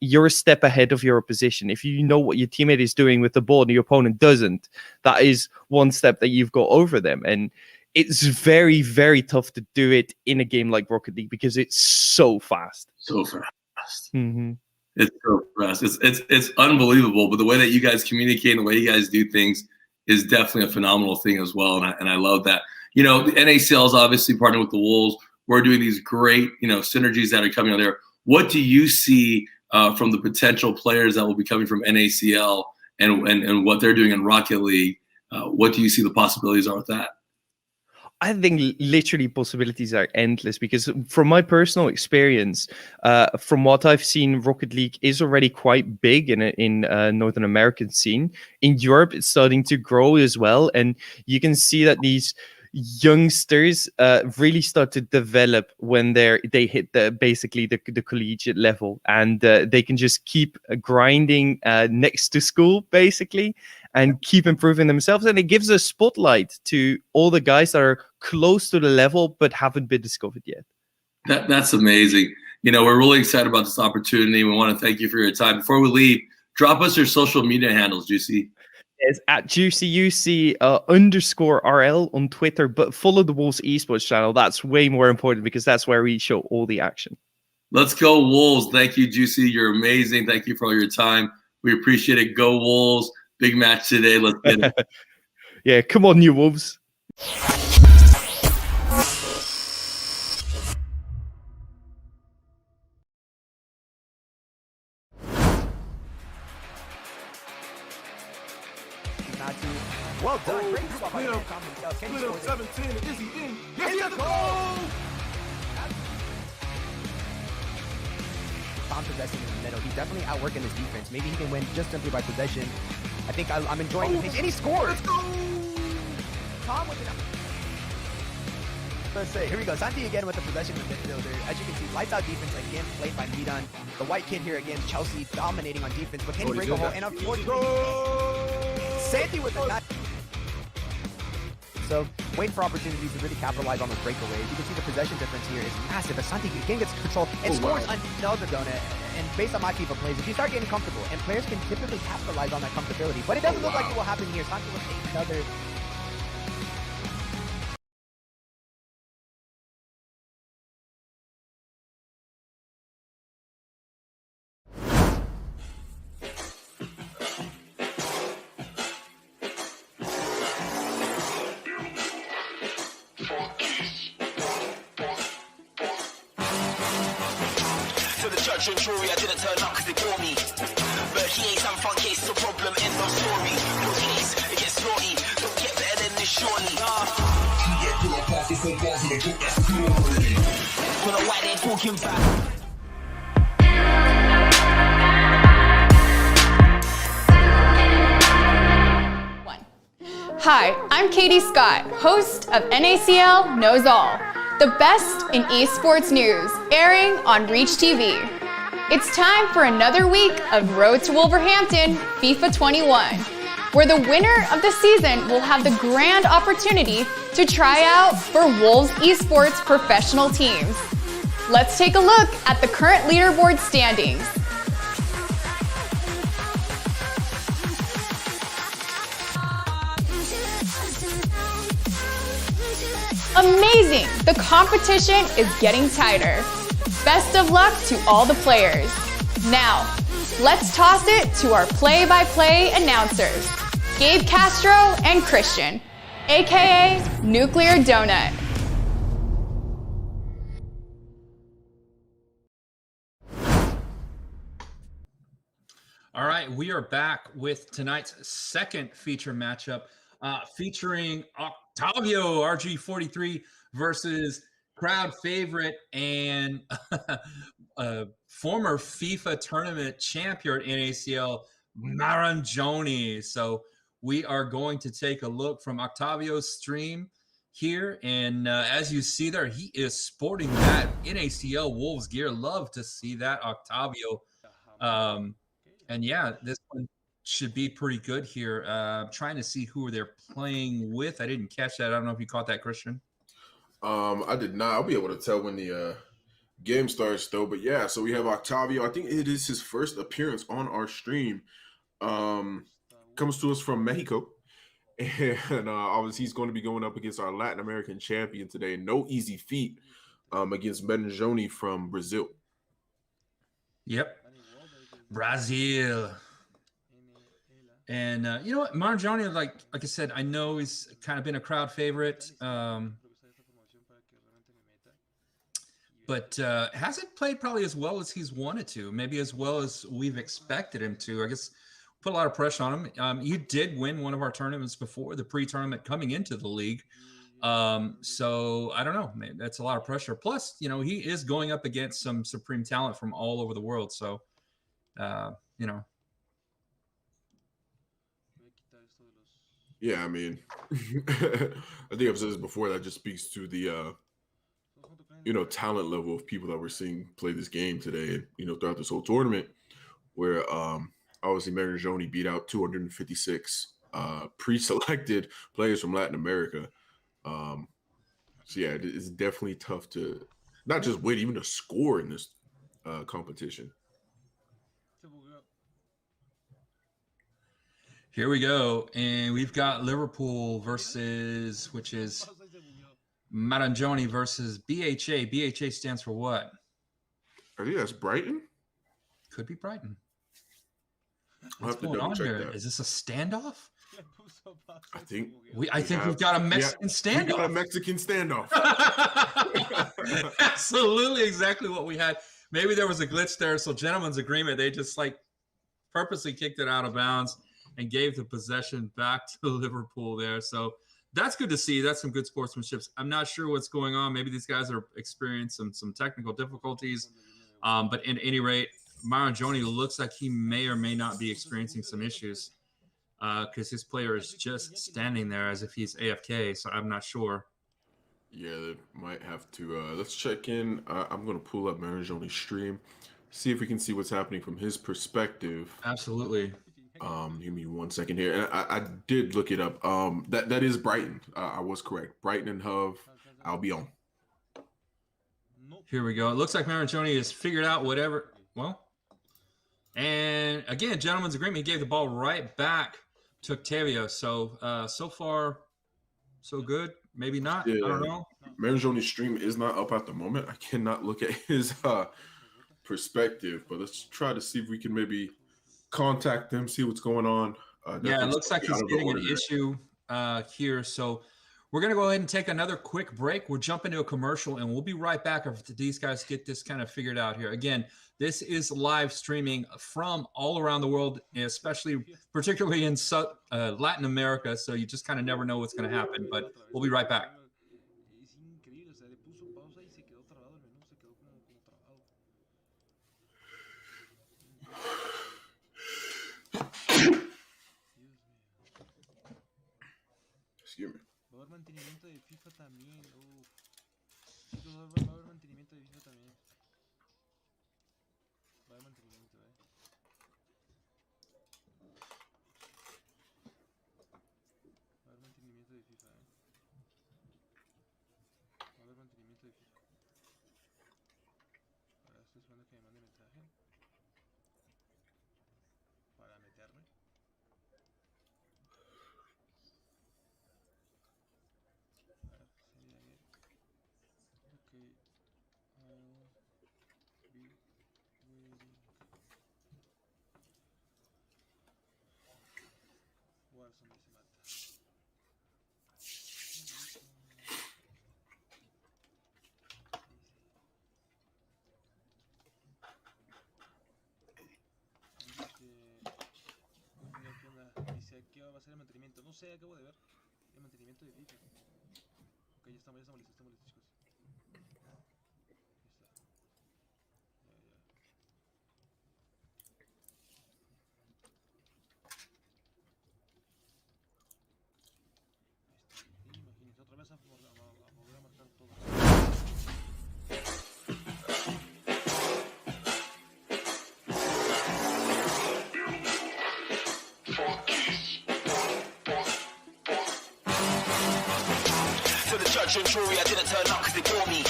you're a step ahead of your opposition. If you know what your teammate is doing with the ball and your opponent doesn't, that is one step that you've got over them. And it's very, very tough to do it in a game like Rocket League because it's so fast. So fast. Mm-hmm. It's so fast. It's unbelievable. But the way that you guys communicate and the way you guys do things is definitely a phenomenal thing as well. And I love that. You know, the NACL is obviously partnered with the Wolves. We're doing these great, synergies that are coming out there. What do you see from the potential players that will be coming from NACL and what they're doing in Rocket League? What do you see the possibilities are with that? I think literally possibilities are endless because from my personal experience, from what I've seen, Rocket League is already quite big in Northern American scene. In Europe, it's starting to grow as well. And you can see that these youngsters really start to develop when they hit basically the collegiate level, and they can just keep grinding next to school basically and keep improving themselves, and it gives a spotlight to all the guys that are close to the level but haven't been discovered yet. That's amazing. We're really excited about this opportunity. We want to thank you for your time. Before we leave, drop us your social media handles, Juicy. It's at JuicyUC _RL on Twitter, but follow the Wolves Esports channel. That's way more important because that's where we show all the action. Let's go Wolves. Thank you, Juicy. You're amazing. Thank you for all your time. We appreciate it. Go Wolves. Big match today. Let's get it. Yeah, come on, you Wolves. Well done. Great Split up 17. Is he in? Yes, he has a goal! Tom possessing in the middle. He's definitely outworking his defense. Maybe he can win just simply by possession. I think I'm enjoying the pace. And he scored! Let's go! Tom with it. Let's say, here we go. Santi again with the possession of the midfielder. As you can see, lights out defense again played by Midan. The white kid here again, Chelsea dominating on defense. But can he break a hole? And unfortunately, Santi with the So wait for opportunities to really capitalize on those breakaways. You can see the possession difference here is massive. Asante again gets control and scores another donut. And based on my FIFA plays, if you start getting comfortable, and players can typically capitalize on that comfortability, but it doesn't look like it will happen here. Santi with another. Judge and jury, I didn't turn up because they bore me. But he ain't some fun case, it's a problem, end of story. No case, it gets naughty, don't get better than this surely. Don't know why they're talking back. Hi, I'm Katie Scott, host of NACL Knows All, the best in esports news, airing on Reach TV. It's time for another week of Road to Wolverhampton FIFA 21, where the winner of the season will have the grand opportunity to try out for Wolves Esports professional teams. Let's take a look at the current leaderboard standings. Amazing! The competition is getting tighter. Best of luck to all the players. Now, let's toss it to our play-by-play announcers, Gabe Castro and Christian, aka Nuclear Donut. All right, we are back with tonight's second feature matchup, featuring Octavio RG43 versus crowd favorite and former FIFA tournament champion at NACL, Marangioni. So we are going to take a look from Octavio's stream. here. And as you see there, he is sporting that NACL Wolves gear. Love to see that, Octavio. And yeah, this one should be pretty good here. Trying to see who they're playing with. I didn't catch that. I don't know if you caught that, Christian. I did not. I'll be able to tell when the game starts though. But yeah, so we have Octavio. I think it is his first appearance on our stream. Comes to us from Mexico. And obviously he's going to be going up against our Latin American champion today. No easy feat against Benjoni from Brazil. Yep. Brazil. And you know what? Marjani, like I said, I know he's kind of been a crowd favorite. But hasn't played probably as well as he's wanted to, maybe as well as we've expected him to. I guess put a lot of pressure on him. He did win one of our tournaments before, the pre-tournament coming into the league. So I don't know, man, that's a lot of pressure. Plus, you know, he is going up against some supreme talent from all over the world. So, you know. Yeah, I mean, I think I've said this before. That just speaks to the talent level of people that we're seeing play this game today, and throughout this whole tournament, where obviously Marinjoni beat out 256 pre-selected players from Latin America. So yeah, it's definitely tough to not just win, even to score in this competition. Here we go, and we've got Liverpool versus, which is Marangioni versus BHA. BHA stands for what? I think that's Brighton. Could be Brighton. I'll What's have to going on double check here? that. Is this a standoff? I think we've got a Mexican standoff. We got a Mexican standoff. Absolutely, exactly what we had. Maybe there was a glitch there. So, gentlemen's agreement, they just like purposely kicked it out of bounds and gave the possession back to Liverpool there. So that's good to see. That's some good sportsmanship. I'm not sure what's going on. Maybe these guys are experiencing some technical difficulties. But at any rate, Marangioni looks like he may or may not be experiencing some issues because his player is just standing there as if he's AFK. So I'm not sure. Yeah, they might have to. Let's check in. I'm going to pull up Marangioni's stream, see if we can see what's happening from his perspective. Absolutely. Give me 1 second here. And I did look it up. That is Brighton. I was correct. Brighton and Hove, Albion. Here we go. It looks like Marangioni has figured out whatever. Well, and again, gentleman's agreement. He gave the ball right back to Octavio. So, so far, so good. Maybe not. Yeah. I don't know. Marangioni's stream is not up at the moment. I cannot look at his perspective, but let's try to see if we can maybe contact them, see what's going on. Yeah, it looks like he's getting an issue here. So we're going to go ahead and take another quick break. We'll jump into a commercial, and we'll be right back after these guys get this kind of figured out here. Again, this is live streaming from all around the world, particularly in Latin America. So you just kind of never know what's going to happen, but we'll be right back. Excuse me. Va a haber mantenimiento de FIFA también. Chicos, va a haber mantenimiento de FIFA también. Va a haber mantenimiento, Va a haber mantenimiento de FIFA, Va a haber mantenimiento de FIFA. Ahora estoy esperando que me mande mensaje. Para meterme. Dice aquí va a ser el mantenimiento. No sé, acabo de ver el mantenimiento de FIFA. Ok, ya estamos listos, chicos. Imagínense, otra vez Adrian Drury, I didn't turn up cause they bore me.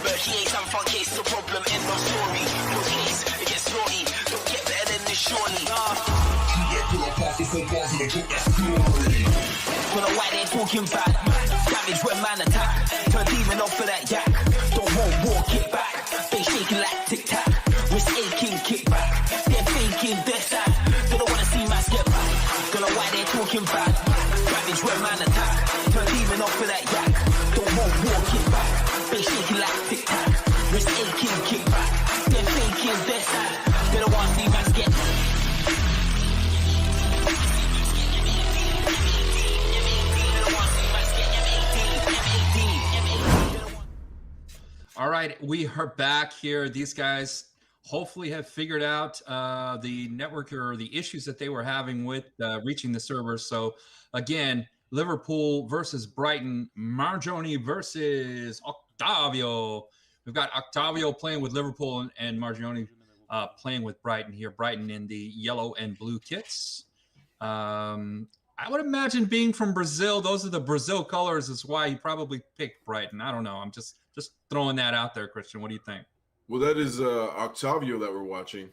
But he ain't some fun case, it's a problem, end of story. Cause case, it gets naughty, don't get better than this surely. Don't know why they talking bad. Damage when man attack. Turn demon off for that yak. Don't walk it back. They shaking like tic tac. Wrist aching, kick back. They're faking, they're sad. They don't wanna see mass get back. Don't know why they're talking bad. Damage when man attack. Turn demon off for that yak. Don't walk it back. They shaking like tic tac. Wrist aching, kick back. They're faking, they're sad. They don't wanna see mass get back. All right, we are back here. These guys hopefully have figured out the network or the issues that they were having with reaching the servers. So again, Liverpool versus Brighton, Marjoni versus Octavio. We've got Octavio playing with Liverpool and Marjoni playing with Brighton here. Brighton in the yellow and blue kits. I would imagine being from Brazil, those are the Brazil colors is why he probably picked Brighton. I don't know. I'm just throwing that out there, Christian. What do you think? Well, that is Octavio that we're watching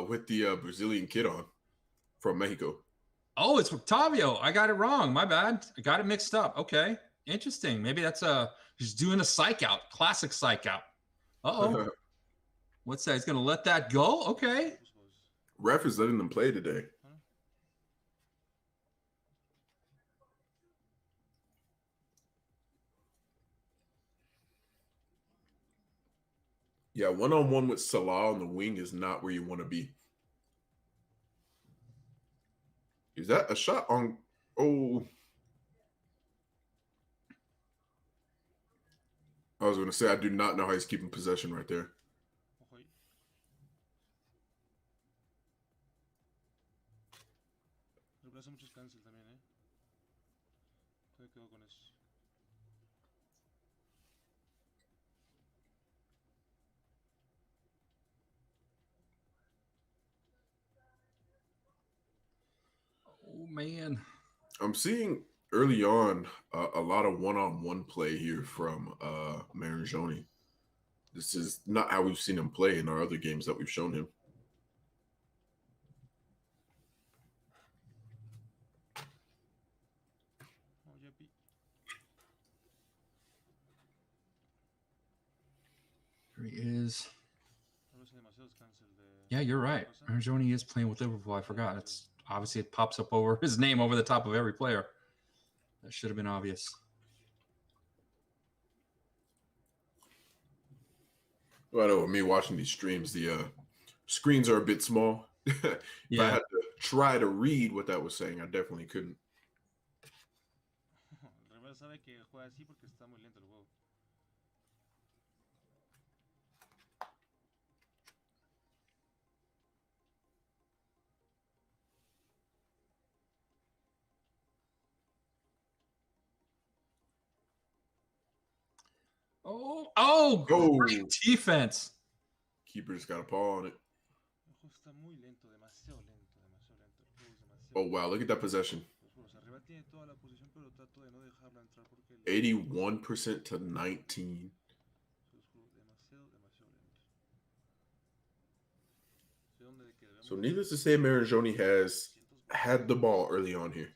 with the Brazilian kid on from Mexico. Oh, it's Octavio. I got it wrong. My bad. I got it mixed up. Okay. Interesting. Maybe that's he's doing a psych out. Classic psych out. Uh-oh. What's that? He's going to let that go? Okay. Ref is letting them play today. Yeah, one-on-one with Salah on the wing is not where you want to be. Is that a shot on? Oh. I was going to say, I do not know how he's keeping possession right there. Reemplaza muchos cancel también, ¿eh? Todavía quedo con eso. Oh, man. I'm seeing early on a lot of one-on-one play here from Marangione. This is not how we've seen him play in our other games that we've shown him. Here he is. Yeah, you're right. Marangione is playing with Liverpool. I forgot. It's obviously it pops up over his name over the top of every player. That should have been obvious. Well, I know with me watching these streams, the screens are a bit small. If I had to try to read what that was saying, I definitely couldn't. Sabe que juega así porque está muy lento el juego. Oh, great defense. Keeper's got a paw on it. El juego está muy lento, demasiado lento, demasiado lento. El juego es demasiado. Oh, wow. Look at that possession. Arriba tiene toda la posición, pero trato de no dejarla entrar porque 81% to 19. So needless to say, Marangione has had the ball early on here.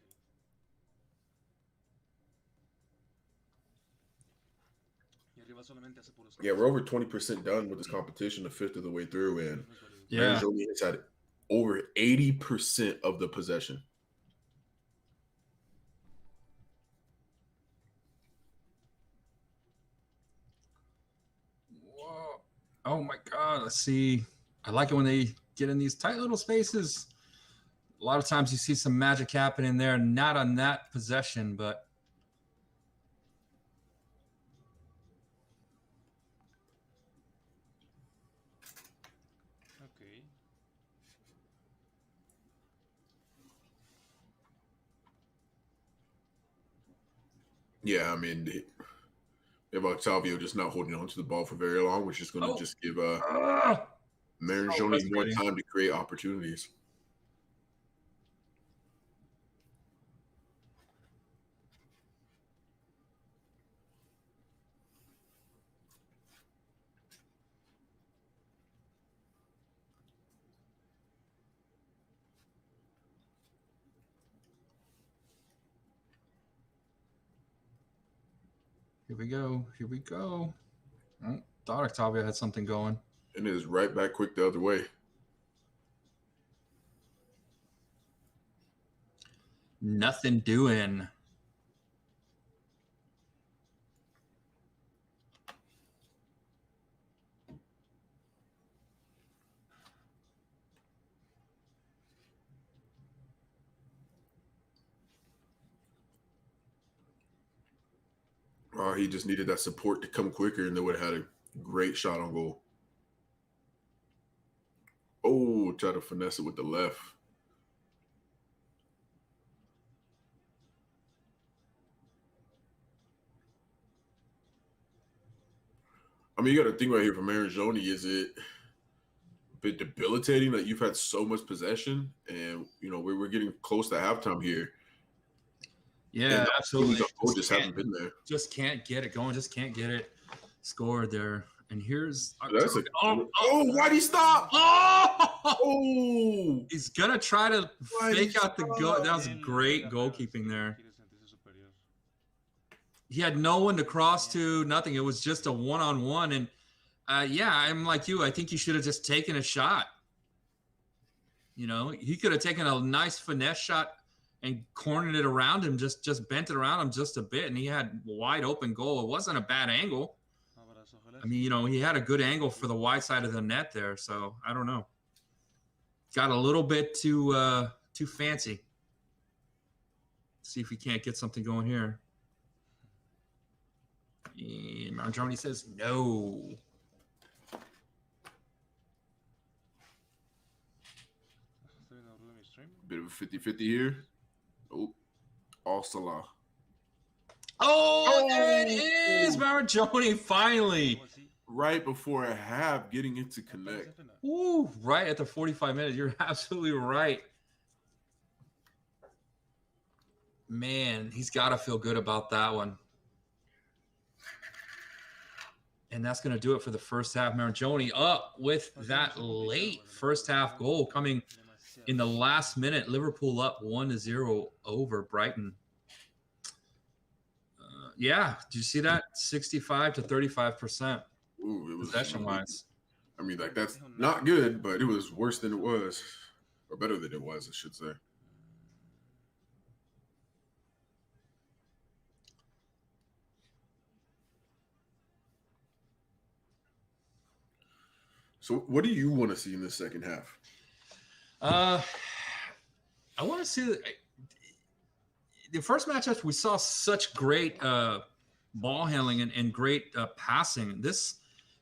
Yeah, we're over 20% done with this competition, a fifth of the way through, and Marangione has had over 80% of the possession. Whoa. Oh my God. Let's see. I like it when they get in these tight little spaces. A lot of times you see some magic happening there, not on that possession, but yeah, I mean, they have Octavio just not holding on to the ball for very long, which is going to just give Marangione more time to create opportunities. Here we go. Here we go. Oh, thought Octavio had something going. And it's right back quick the other way. Nothing doing. Oh, he just needed that support to come quicker, and they would have had a great shot on goal. Oh, try to finesse it with the left. I mean, you got to think right here from Marigioni. Is it a bit debilitating that you've had so much possession, and we're getting close to halftime here? Yeah, absolutely. The goal just hasn't been there. Just can't get it going. Just can't get it scored there. And here's why'd he stop? Oh, he's gonna try to fake out the goal. That was great goalkeeping there. He had no one to cross to, nothing. It was just a one-on-one. And yeah, I'm like you. I think he should have just taken a shot. He could have taken a nice finesse shot and cornered it around him, just bent it around him just a bit, and he had wide open goal. It wasn't a bad angle. I mean, he had a good angle for the wide side of the net there. So I don't know. Got a little bit too fancy. See if we can't get something going here. And Marjoni says no. Bit of a 50-50 here. Oh, all Salah. Oh, there it is, Marjoni finally. Right before a half, getting it to connect. Ooh, right at the 45 minutes. You're absolutely right. Man, he's got to feel good about that one. And that's going to do it for the first half. Marjoni up with that late first half goal coming in the last minute. Liverpool up 1-0 over Brighton. Yeah, did you see that? 65 to 35%. Ooh, it was possession-wise. I mean, that's not good, but it was worse than it was, or better than it was, I should say. So what do you want to see in the second half? I want to see the first matchup. We saw such great ball handling and great passing. This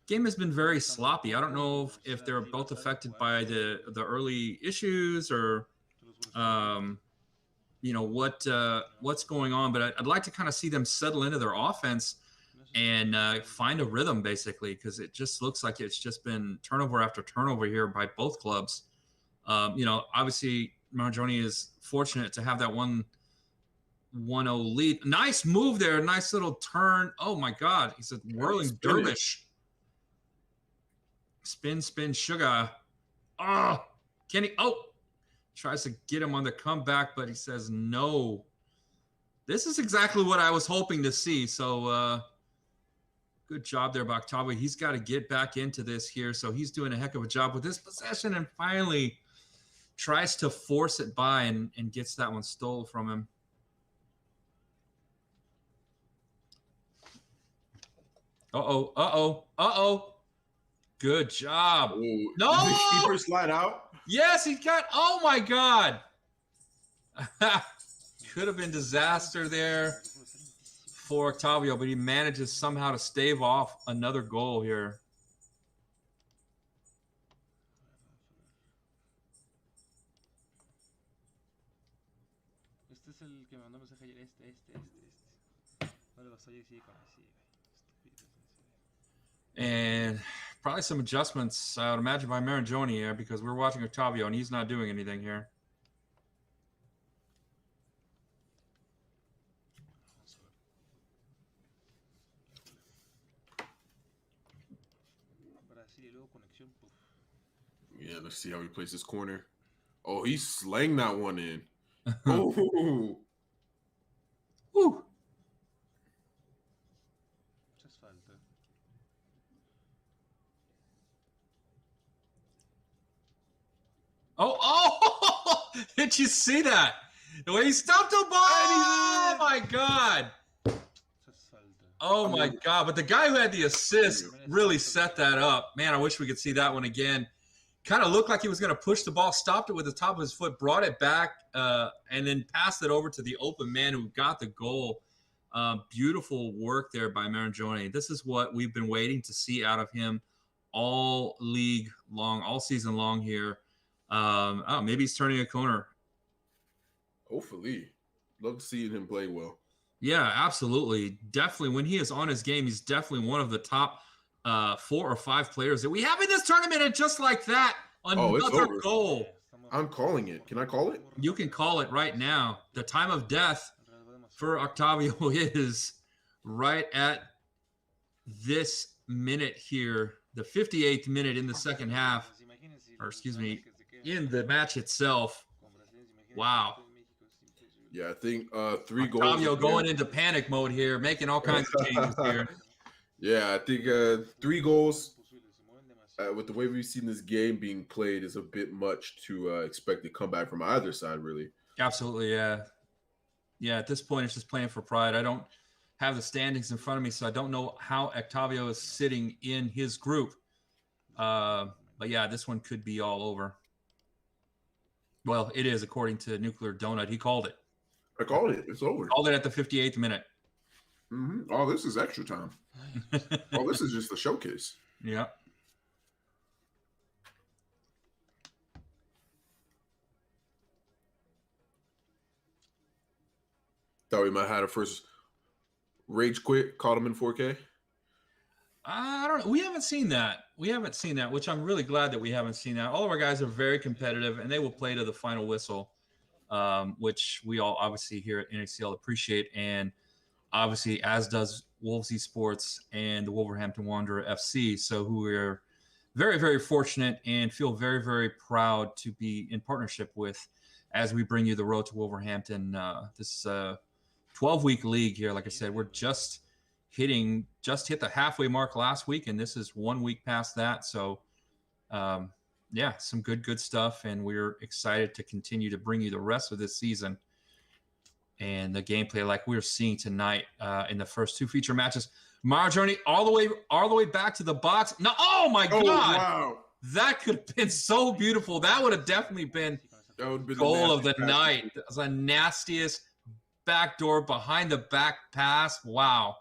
game has been very sloppy. I don't know if they're both affected by the early issues or what's going on. But I'd like to kind of see them settle into their offense and find a rhythm, basically, because it just looks like it's just been turnover after turnover here by both clubs. Obviously, Marjoni is fortunate to have that 1-0 lead. Nice move there. Nice little turn. Oh, my God. He's a whirling dervish. Spin, sugar. Oh, Kenny. Oh, tries to get him on the comeback, but he says no. This is exactly what I was hoping to see. So, good job there by Octavio. He's got to get back into this here. So he's doing a heck of a job with this possession and finally tries to force it by and gets that one stole from him. Uh-oh. Good job. Ooh, no! Did the keeper slide out? Yes, he got, oh my God. Could have been disaster there for Octavio, but he manages somehow to stave off another goal here. Este es el que me mandó mensaje ayer. Este. No le vas a decir con así. And probably some adjustments, I would imagine, by Marjoni here because we're watching Octavio and he's not doing anything here. Yeah, let's see how he plays this corner. Oh, he's slaying that one in. Oh. Woo. Oh! Did you see that? The way he stopped the ball! Oh my God! Oh my God! But the guy who had the assist really set that up. Man, I wish we could see that one again. Kind of looked like he was going to push the ball, stopped it with the top of his foot, brought it back, and then passed it over to the open man who got the goal. Beautiful work there by Marangione. This is what we've been waiting to see out of him all league long, all season long here. Maybe he's turning a corner. Hopefully. Love seeing him play well. Yeah, absolutely. Definitely. When he is on his game, he's definitely one of the top 4 or 5 players that we have in this tournament. And just like that, another goal. I'm calling it. Can I call it? You can call it right now. The time of death for Octavio is right at this minute here, the 58th minute in the second half, or excuse me, in the match itself. Wow. Yeah, I think 3 goals. Octavio going into panic mode here, making all kinds of changes here. Yeah, I think 3 goals with the way we've seen this game being played is a bit much to expect to come back from either side, really. Absolutely, yeah. Yeah, at this point, it's just playing for pride. I don't have the standings in front of me, so I don't know how Octavio is sitting in his group. But yeah, this one could be all over. Well, it is, according to Nuclear Donut. He called it. I called it. It's over. Called it at the 58th minute. Mm-hmm. Oh, this is extra time. Oh, this is just a showcase. Yeah. Thought we might have had a first rage quit, caught him in 4K. I don't know. We haven't seen that. We haven't seen that, which I'm really glad that we haven't seen that. All of our guys are very competitive, and they will play to the final whistle, which we all obviously here at NACL appreciate, and obviously as does Wolves Esports and the Wolverhampton Wanderer FC. So who we're very, very fortunate and feel very, very proud to be in partnership with as we bring you the road to Wolverhampton. This 12-week league here. Like I said, we're just hit the halfway mark last week, and this is 1 week past that. So yeah, some good stuff, and we're excited to continue to bring you the rest of this season and the gameplay like we're seeing tonight in the first 2 feature matches. Marjorie all the way back to the box. No, oh my God. Wow. That could have been so beautiful. That would have definitely been goal of the night. That was the nastiest backdoor behind the back pass. Wow.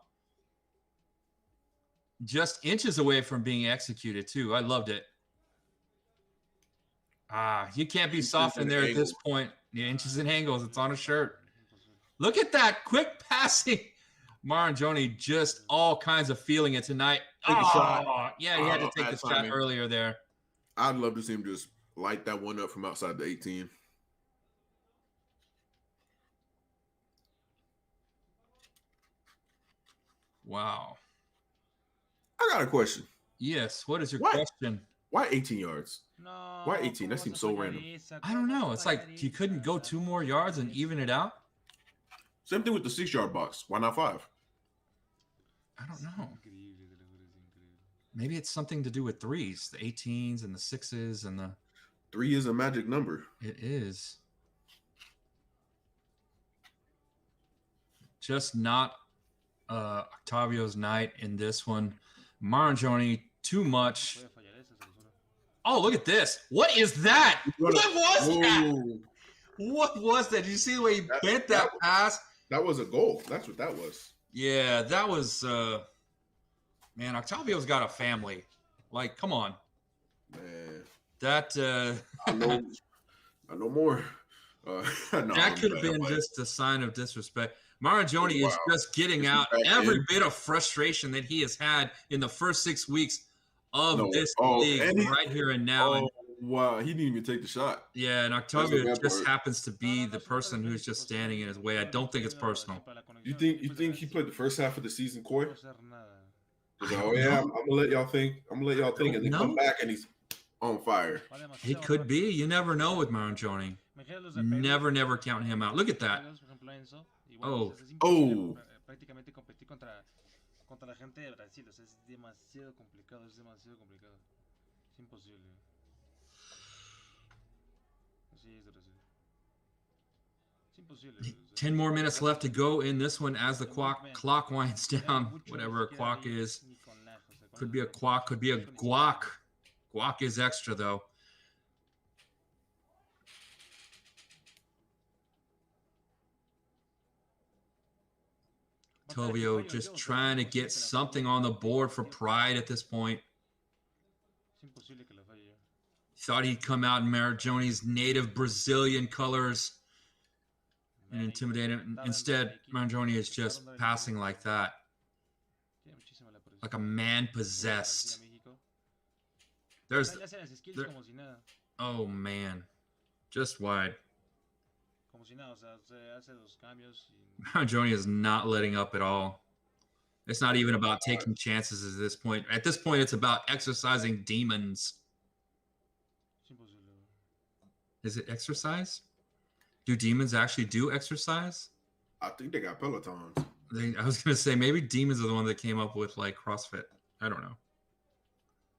Just inches away from being executed too. I loved it. You can't be soft in there at this point. The inches and angles. It's on a shirt. Look at that quick passing. Marangione just all kinds of feeling it tonight. Yeah, he had to take the shot earlier there. I'd love to see him just light that one up from outside the 18. Wow. I got a question. Yes. What is your question? Why 18 yards? Why 18? That seems so random. I don't know. It's like you couldn't go 2 more yards and even it out. Same thing with the 6-yard box. Why not 5? I don't know. Maybe it's something to do with 3s, the 18s and the 6s and the 3 is a magic number. It is. Just not Octavio's night in this one. Marangione, too much. Oh, look at this. What is that? What was that? What was that? Did you see the way he bent that pass? That was a goal. That's what that was. Yeah, that was man, Octavio's got a family. Like, come on. Man. That I know more. That could have been just a sign of disrespect. Marangione is just getting out every bit of frustration that he has had in the first 6 weeks of this league right here and now. Wow, he didn't even take the shot. Yeah, and Octavio just happens to be the person who's just standing in his way. I don't think it's personal. You think he played the first half of the season, Coy? Oh yeah, I'm gonna let y'all think. And then come back and he's on fire. He could be. You never know with Marangione. Never count him out. Look at that. Oh. Contra la gente de Brasil, o sea, es demasiado complicado, es demasiado complicado. Es imposible. Es imposible. 10 more minutes left to go in this one as the clock winds down. Whatever a quack is. Could be a quack, could be a guac. Guac is extra, though. Tovio just trying to get something on the board for Pride at this point. Thought he'd come out in Marajoni's native Brazilian colors and intimidate him. Instead, Marajoni is just passing like that. Like a man possessed. Oh, man. Just wide. Marajoni is not letting up at all. It's not even about taking chances at this point. At this point, it's about exercising demons. Is it exercise? Do demons actually do exercise? I think they got Pelotons. I was going to say, maybe demons are the one that came up with, like, CrossFit. I don't know.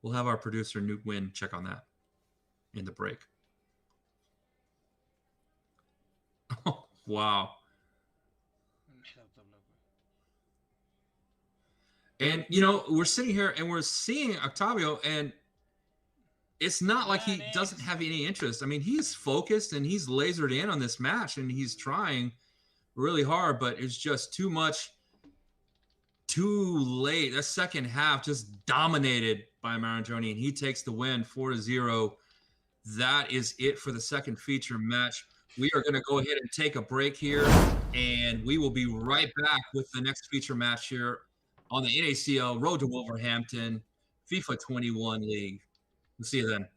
We'll have our producer, Newt Wynn, check on that in the break. Oh, wow. And, you know, we're sitting here and we're seeing Octavio, and it's not like he doesn't have any interest. I mean, he's focused and he's lasered in on this match, and he's trying really hard, but it's just too much, too late. That second half just dominated by Marajoni, and he takes the win 4-0. That is it for the second feature match. We are going to go ahead and take a break here, and we will be right back with the next feature match here on the NACL Road to Wolverhampton FIFA 21 League. We'll see you then.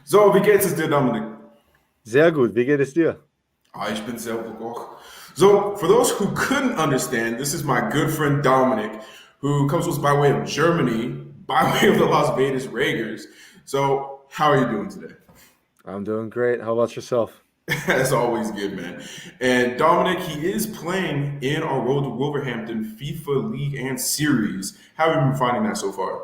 So, wie geht es dir, Dominik? Sehr gut, wie geht es dir? Ich bin sehr gut auch. So, for those who couldn't understand, this is my good friend Dominic, who comes to us by way of Germany, by way of the Las Vegas Raiders. So, how are you doing today? I'm doing great. How about yourself? That's always good, man. And Dominic, he is playing in our Road to Wolverhampton FIFA League and Series. How have you been finding that so far?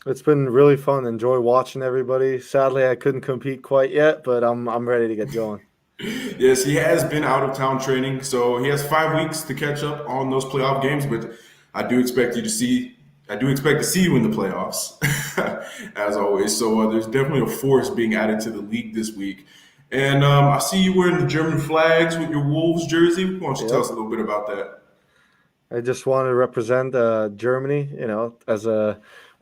It's been really fun. Enjoy watching everybody. Sadly, I couldn't compete quite yet, but I'm ready to get going. Yes, he has been out of town training, so he has 5 weeks to catch up on those playoff games. But I do expect to see you in the playoffs, as always. So there's definitely a force being added to the league this week. And I see you wearing the German flags with your Wolves jersey. Why don't you tell us a little bit about that? I just want to represent Germany. You know, as a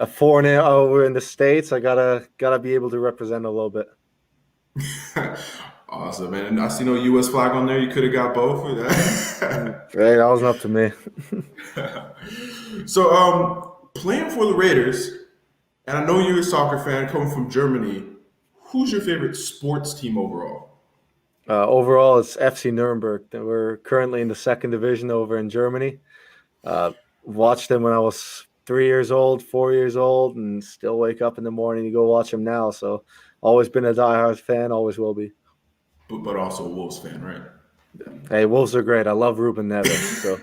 foreigner over in the States, I gotta be able to represent a little bit. Awesome, man. And I see no U.S. flag on there. You could have got both. Right, that wasn't up to me. So, playing for the Raiders, and I know you're a soccer fan coming from Germany. Who's your favorite sports team overall? Overall, it's FC Nuremberg. We're currently in the second division over in Germany. Watched them when I was 3 years old, 4 years old, and still wake up in the morning to go watch them now. So, always been a diehard fan, always will be. But also a Wolves fan, right? Hey, Wolves are great. I love Ruben Neves. So.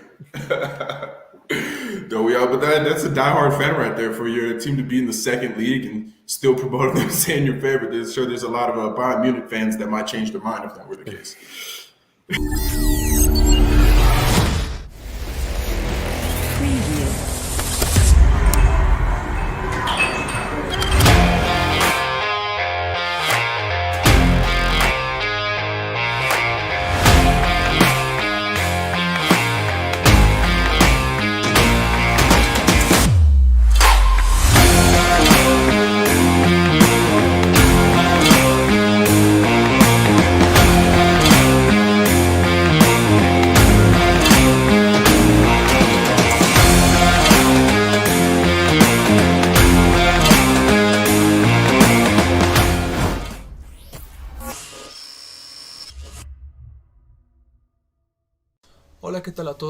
But that's a diehard fan right there for your team to be in the second league and still promoting them, saying your favorite. There's a lot of Bayern Munich fans that might change their mind if that were the case.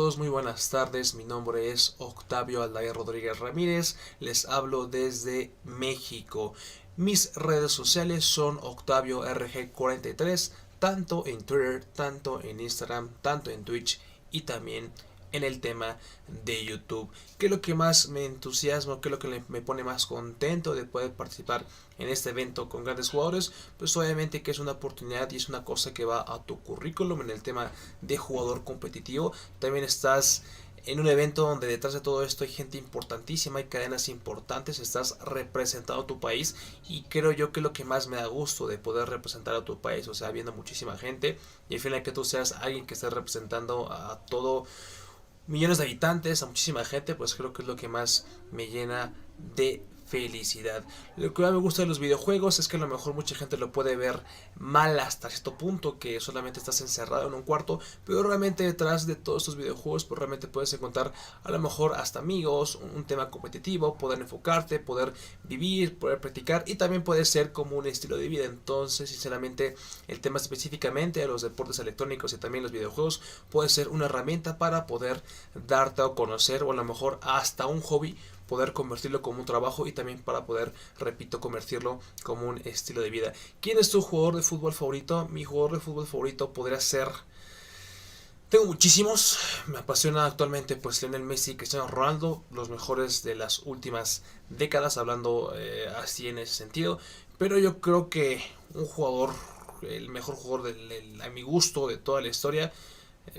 todos, muy buenas tardes. Mi nombre es Octavio Aldair Rodríguez Ramírez. Les hablo desde México. Mis redes sociales son OctavioRG43, tanto en Twitter, tanto en Instagram, tanto en Twitch y también en el tema de YouTube. ¿Qué es lo que más me entusiasma? ¿Qué es lo que me pone más contento de poder participar en este evento con grandes jugadores? Pues obviamente que es una oportunidad y es una cosa que va a tu currículum en el tema de jugador competitivo. También estás en un evento donde detrás de todo esto hay gente importantísima, hay cadenas importantes, estás representando a tu país y creo yo que es lo que más me da gusto de poder representar a tu país, o sea, viendo muchísima gente y al final que tú seas alguien que esté representando a todo millones de habitantes, a muchísima gente, pues creo que es lo que más me llena de felicidad. Lo que más me gusta de los videojuegos es que a lo mejor mucha gente lo puede ver mal hasta cierto punto, que solamente estás encerrado en un cuarto, pero realmente detrás de todos estos videojuegos pues realmente puedes encontrar a lo mejor hasta amigos, un tema competitivo, poder enfocarte, poder vivir, poder practicar y también puede ser como un estilo de vida. Entonces sinceramente el tema específicamente de los deportes electrónicos y también los videojuegos puede ser una herramienta para poder darte a conocer o a lo mejor hasta un hobby, poder convertirlo como un trabajo y también para poder, repito, convertirlo como un estilo de vida. ¿Quién es tu jugador de fútbol favorito? Mi jugador de fútbol favorito podría ser... Tengo muchísimos, me apasiona actualmente pues Lionel Messi y Cristiano Ronaldo, los mejores de las últimas décadas, hablando así en ese sentido, pero yo creo que un jugador, el mejor jugador a mi gusto de toda la historia,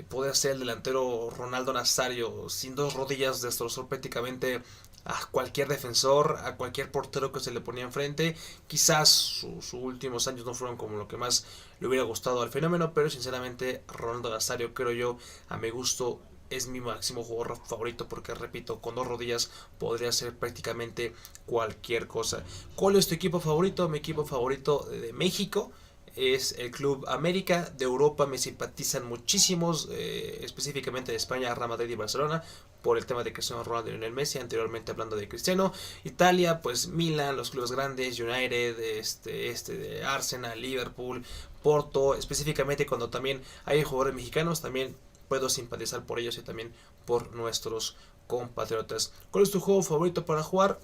podría ser el delantero Ronaldo Nazario. Sin dos rodillas destrozó prácticamente a cualquier defensor, a cualquier portero que se le ponía enfrente. Quizás sus últimos años no fueron como lo que más le hubiera gustado al fenómeno, pero sinceramente Ronaldo Nazario creo yo, a mi gusto, es mi máximo jugador favorito porque repito, con dos rodillas podría ser prácticamente cualquier cosa. ¿Cuál es tu equipo favorito? Mi equipo favorito de México es el Club América. De Europa me simpatizan muchísimos, específicamente de España, Real Madrid y Barcelona, por el tema de Cristiano Ronaldo y Lionel Messi, anteriormente hablando de Cristiano. Italia, pues Milan, los clubes grandes, United, de Arsenal, Liverpool, Porto, específicamente cuando también hay jugadores mexicanos, también puedo simpatizar por ellos y también por nuestros compatriotas. ¿Cuál es tu juego favorito para jugar?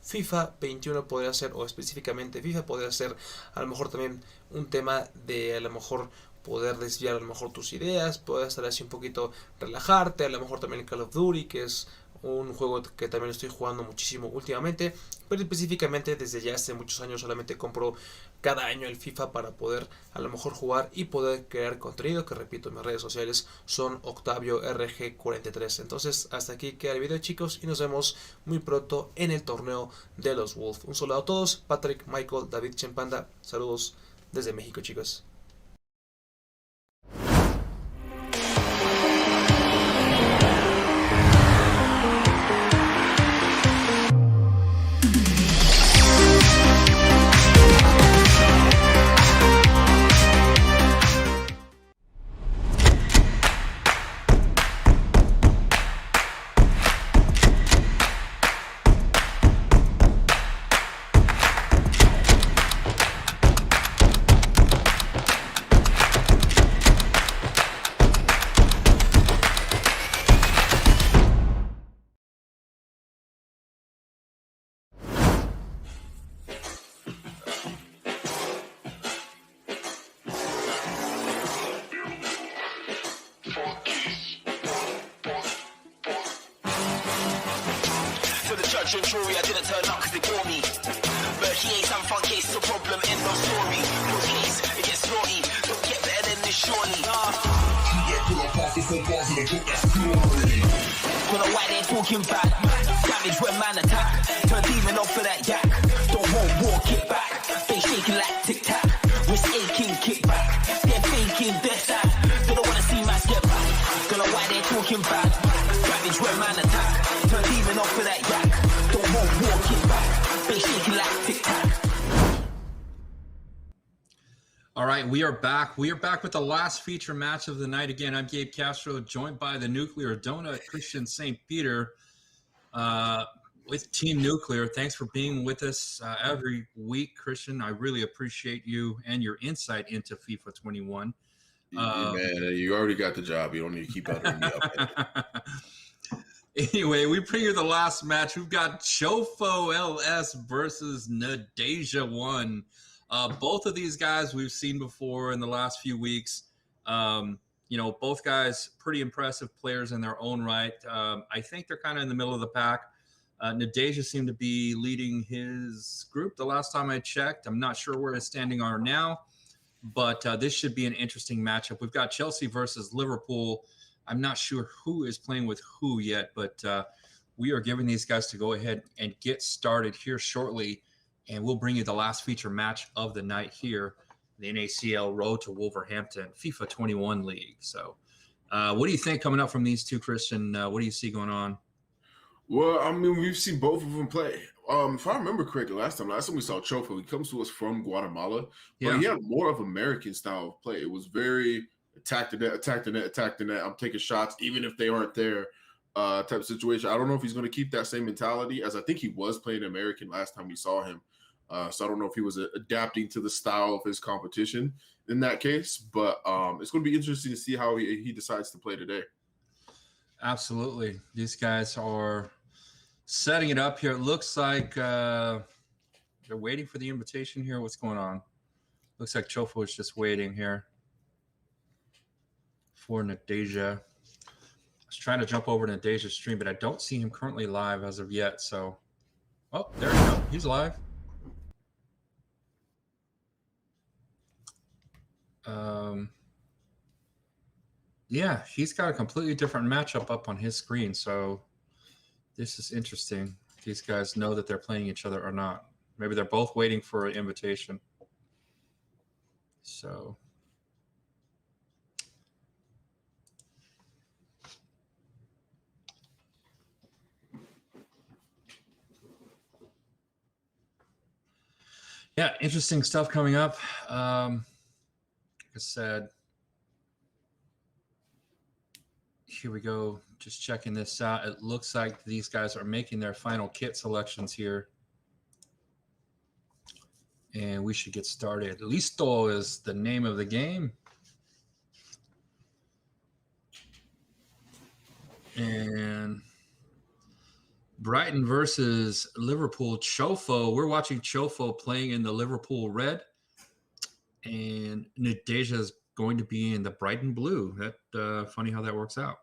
FIFA 21 podría ser, o específicamente FIFA podría ser a lo mejor también un tema de a lo mejor poder desviar a lo mejor tus ideas, poder estar así un poquito relajarte, a lo mejor también Call of Duty, que es un juego que también estoy jugando muchísimo últimamente, pero específicamente desde ya hace muchos años solamente compro cada año el FIFA para poder a lo mejor jugar y poder crear contenido, que repito, mis redes sociales son OctavioRG43. Entonces hasta aquí queda el video, chicos, y nos vemos muy pronto en el torneo de los Wolf. Un saludo a todos, Patrick, Michael, David Chempanda, saludos desde México, chicos. Judge and jury, I didn't turn up cause they bore me. But he ain't some fun case, it's a problem, end of story. No case, it gets naughty, don't get better than this surely. Don't know why they talking back. Damage when man attack. Turn demon off for that yak. Don't want war, kick back. They shaking like tic tac. Wrist aching, kick back. They're faking, they're sad. They don't wanna see man get back. Don't know why they talking back. Damage when man attack. Turn demon off for that yak. Don't want war, kick back. They shaking like tic tac. All right, we are back. We are back with the last feature match of the night. Again, I'm Gabe Castro, joined by the Nuclear Donut, Christian St. Peter, with Team Nuclear. Thanks for being with us every week, Christian. I really appreciate you and your insight into FIFA 21. Man, you already got the job. You don't need to keep buttering me up. Anyway, we bring you the last match. We've got Chofo LS versus Nadeja 1. Both of these guys we've seen before in the last few weeks. Both guys pretty impressive players in their own right. I think they're kind of in the middle of the pack. Nadeja seemed to be leading his group the last time I checked. I'm not sure where his standing are now, but this should be an interesting matchup. We've got Chelsea versus Liverpool. I'm not sure who is playing with who yet, but we are giving these guys to go ahead and get started here shortly, and we'll bring you the last feature match of the night here, the NACL Road to Wolverhampton FIFA 21 League. So what do you think coming up from these two, Christian? What do you see going on? Well, I mean, we've seen both of them play. If I remember correctly, last time we saw Chofo, he comes to us from Guatemala, but he had more of American style of play. It was very attack the net. I'm taking shots, even if they aren't there, type of situation. I don't know if he's going to keep that same mentality, as I think he was playing American last time we saw him. So I don't know if he was adapting to the style of his competition in that case, but it's going to be interesting to see how he decides to play today. Absolutely. These guys are setting it up here. It looks like they're waiting for the invitation here. What's going on? Looks like Chofo is just waiting here for Nadeja. I was trying to jump over to Nadeja's stream, but I don't see him currently live as of yet. So, oh, there you go. He's live. Yeah, he's got a completely different matchup up on his screen. So this is interesting. These guys know that they're playing each other or not. Maybe they're both waiting for an invitation. So yeah, interesting stuff coming up. Like I said, here we go. Just checking this out. It looks like these guys are making their final kit selections here. And we should get started. Listo is the name of the game. And Brighton versus Liverpool. Chofo. We're watching Chofo playing in the Liverpool red. And Nadeja is going to be in the Brighton blue. That funny how that works out.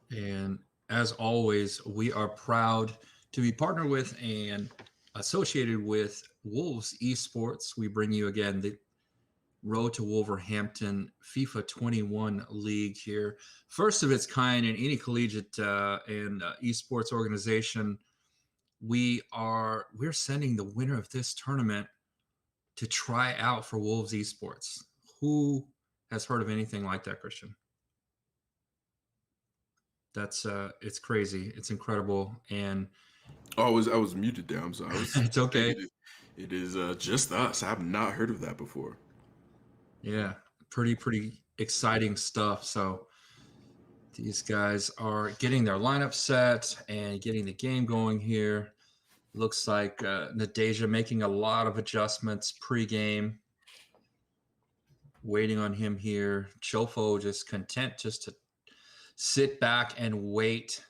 And as always, we are proud to be partnered with and associated with Wolves Esports. We bring you again the Road to Wolverhampton FIFA 21 League here. First of its kind in any collegiate and esports organization. We're sending the winner of this tournament to try out for Wolves Esports. Who has heard of anything like that, Christian? That's it's crazy. It's incredible. And I was muted there. I'm sorry. It's okay. It is just us. I have not heard of that before. Yeah, pretty exciting stuff. So these guys are getting their lineup set and getting the game going here. Looks like Nadeja making a lot of adjustments pre-game. Waiting on him here. Chofo just content just to sit back and wait.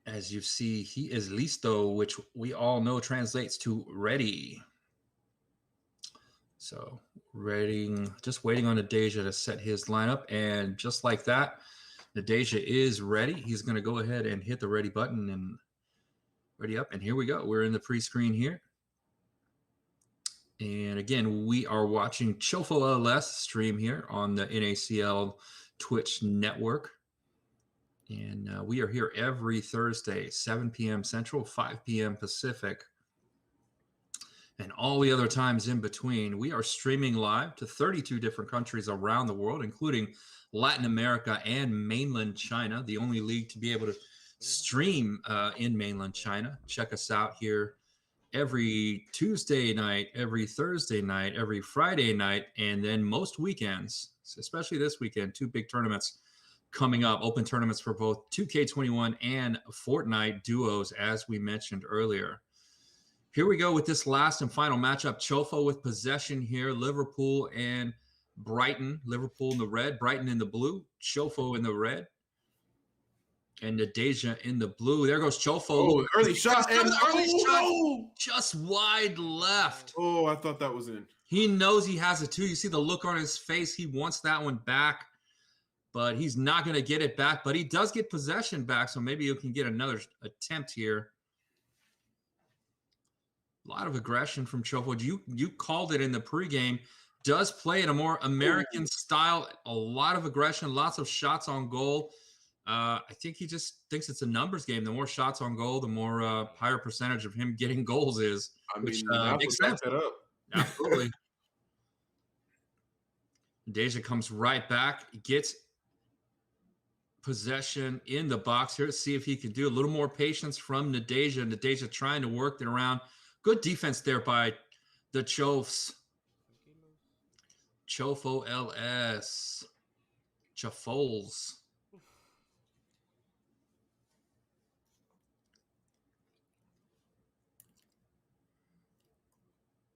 As you see, he is listo, which we all know translates to ready. So just waiting on Nadeja to set his lineup. And just like that, Nadeja is ready. He's going to go ahead and hit the ready button and ready up. And here we go. We're in the pre-screen here. And again, we are watching Chofo LS stream here on the NACL Twitch network. And we are here every Thursday, 7 p.m. Central, 5 p.m. Pacific. And all the other times in between, we are streaming live to 32 different countries around the world, including Latin America and mainland China, the only league to be able to stream in mainland China. Check us out here every Tuesday night, every Thursday night, every Friday night, and then most weekends, especially this weekend, 2 big tournaments coming up, open tournaments for both 2K21 and Fortnite duos, as we mentioned earlier. Here we go with this last and final matchup. Chofo with possession here. Liverpool and Brighton. Liverpool in the red, Brighton in the blue. Chofo in the red. And Nadeja in the blue. There goes Chofo. Oh, early shot. And early shot no! just wide left. Oh, I thought that was in. He knows he has it too. You see the look on his face. He wants that one back, but he's not going to get it back. But he does get possession back, so maybe you can get another attempt here. A lot of aggression from Chofo. You called it in the pregame. Does play in a more American style. A lot of aggression, lots of shots on goal. I think he just thinks it's a numbers game. The more shots on goal, the more higher percentage of him getting goals is. I mean, makes sense. That up. Absolutely. Deja comes right back, gets possession in the box here. Let's see if he can do a little more patience from Nadeja. Nadeja trying to work it around. Good defense there by the Chofs. Chofo LS. Chafols.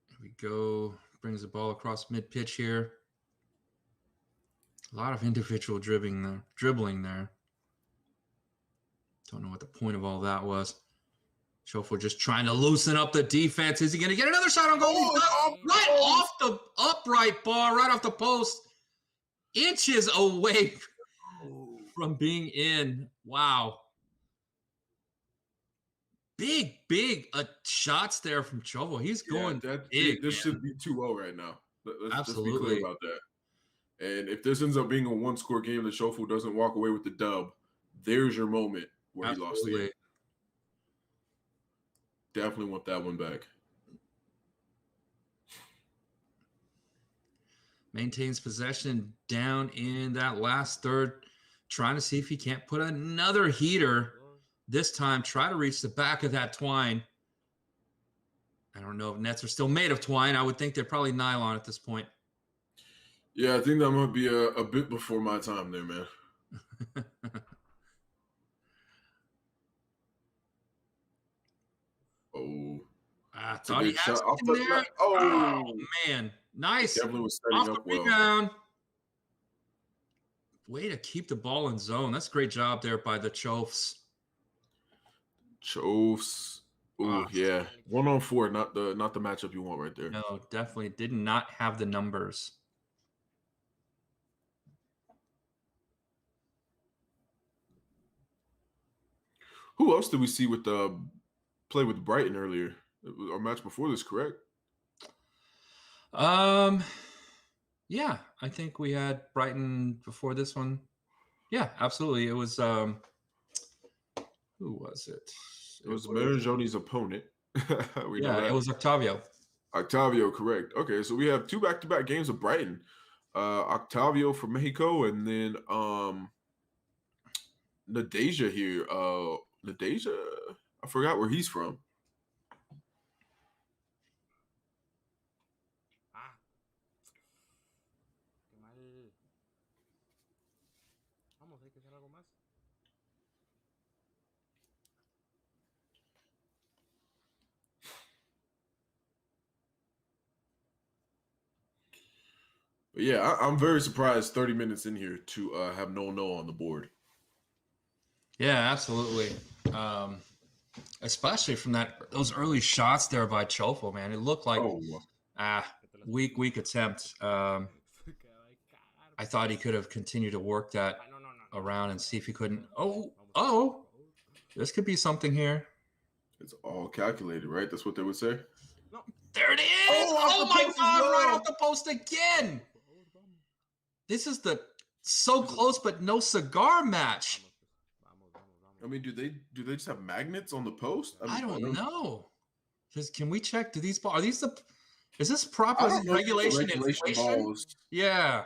Here we go. Brings the ball across mid-pitch here. A lot of individual dribbling there. Don't know what the point of all that was. Chofo just trying to loosen up the defense. Is he going to get another shot on goal? Right off the upright bar, right off the post. Inches away from being in. Wow. Big shots there from Chofo. He's going big. This should be 2-0 right now. Let's be Absolutely. clear about that. And if this ends up being a one-score game, the Chofo doesn't walk away with the dub, there's your moment where he lost the game. Definitely want that one back. Maintains possession down in that last third, trying to see if he can't put another heater. This time, try to reach the back of that twine. I don't know if nets are still made of twine. I would think they're probably nylon at this point. Yeah, I think that might be a bit before my time there, man. Oh. I thought he had something there. Oh, man. Nice. Definitely was Off setting the up well. rebound. Way to keep the ball in zone. That's a great job there by the Chofs. Chofs. Oh, yeah. 1-on-4, not the matchup you want right there. No, definitely did not have the numbers. Who else did we see with the play with Brighton earlier? It was our match before this, correct? Yeah, I think we had Brighton before this one. Yeah, absolutely. It was who was it? It was Marangioni's opponent. It was Octavio. Octavio, correct. Okay, so we have 2 back-to-back games of Brighton. Octavio from Mexico, and then Nadeja here. Nadeja, I forgot where he's from. Vamos, hay que hacer algo más. But yeah, I'm very surprised 30 minutes in here to have no on the board. Yeah, absolutely. Especially from those early shots there by Chofo, man. It looked like weak attempt. I thought he could have continued to work that around and see if he couldn't. Oh, this could be something here. It's all calculated, right? That's what they would say. There it is! Oh my God! Right off the post again. This is the so close but no cigar match. I mean, do they just have magnets on the post? I don't know. Can we check? Is this proper regulation inflation? Balls. Yeah.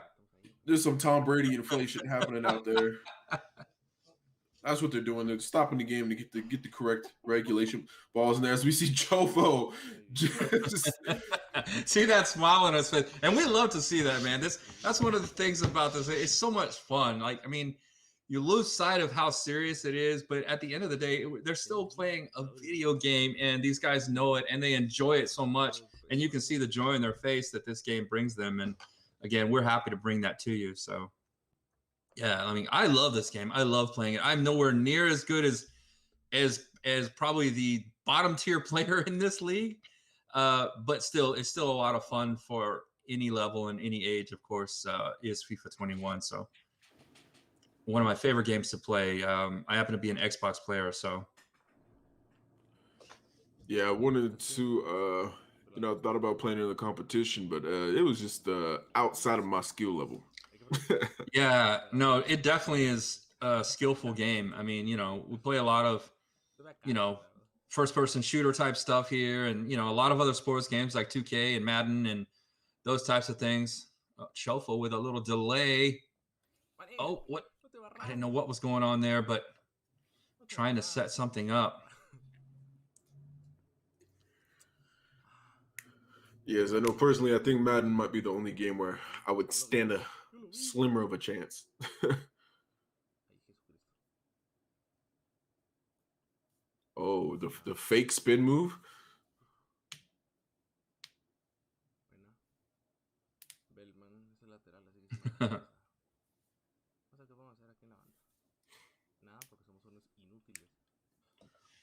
There's some Tom Brady inflation happening out there. That's what they're doing. They're stopping the game to get the correct regulation balls in there. As we see Chofo see that smile on his face. And we love to see that, man. That's one of the things about this. It's so much fun. Like, I mean, you lose sight of how serious it is. But at the end of the day, they're still playing a video game, and these guys know it, and they enjoy it so much. And you can see the joy in their face that this game brings them. And again, we're happy to bring that to you. So, yeah, I mean, I love this game. I love playing it. I'm nowhere near as good as probably the bottom tier player in this league, but still, it's still a lot of fun for any level and any age. Of course, is FIFA 21. So, one of my favorite games to play. I happen to be an Xbox player, so. Yeah, I wanted to, thought about playing in the competition, but it was just outside of my skill level. Yeah, no, it definitely is a skillful game. I mean, we play a lot of, first-person shooter type stuff here, and a lot of other sports games like 2K and Madden and those types of things. Chofo with a little delay. Oh, what? I didn't know what was going on there, but trying to set something up. Yes, I know personally, I think Madden might be the only game where I would stand a slimmer of a chance. Oh, the fake spin move.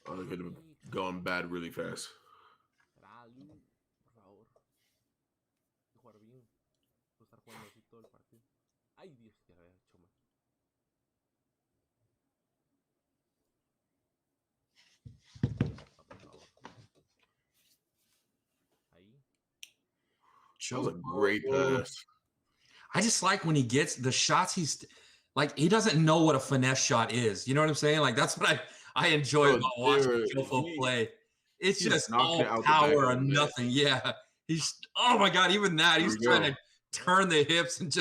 Oh, they could have gone bad really fast. That was a great pass. I just like when he gets the shots. He's like, he doesn't know what a finesse shot is. You know what I'm saying? Like, that's what I enjoy about watching Chofo play. It's just all power and nothing. Yeah. Oh my God, even that. He's trying to turn the hips and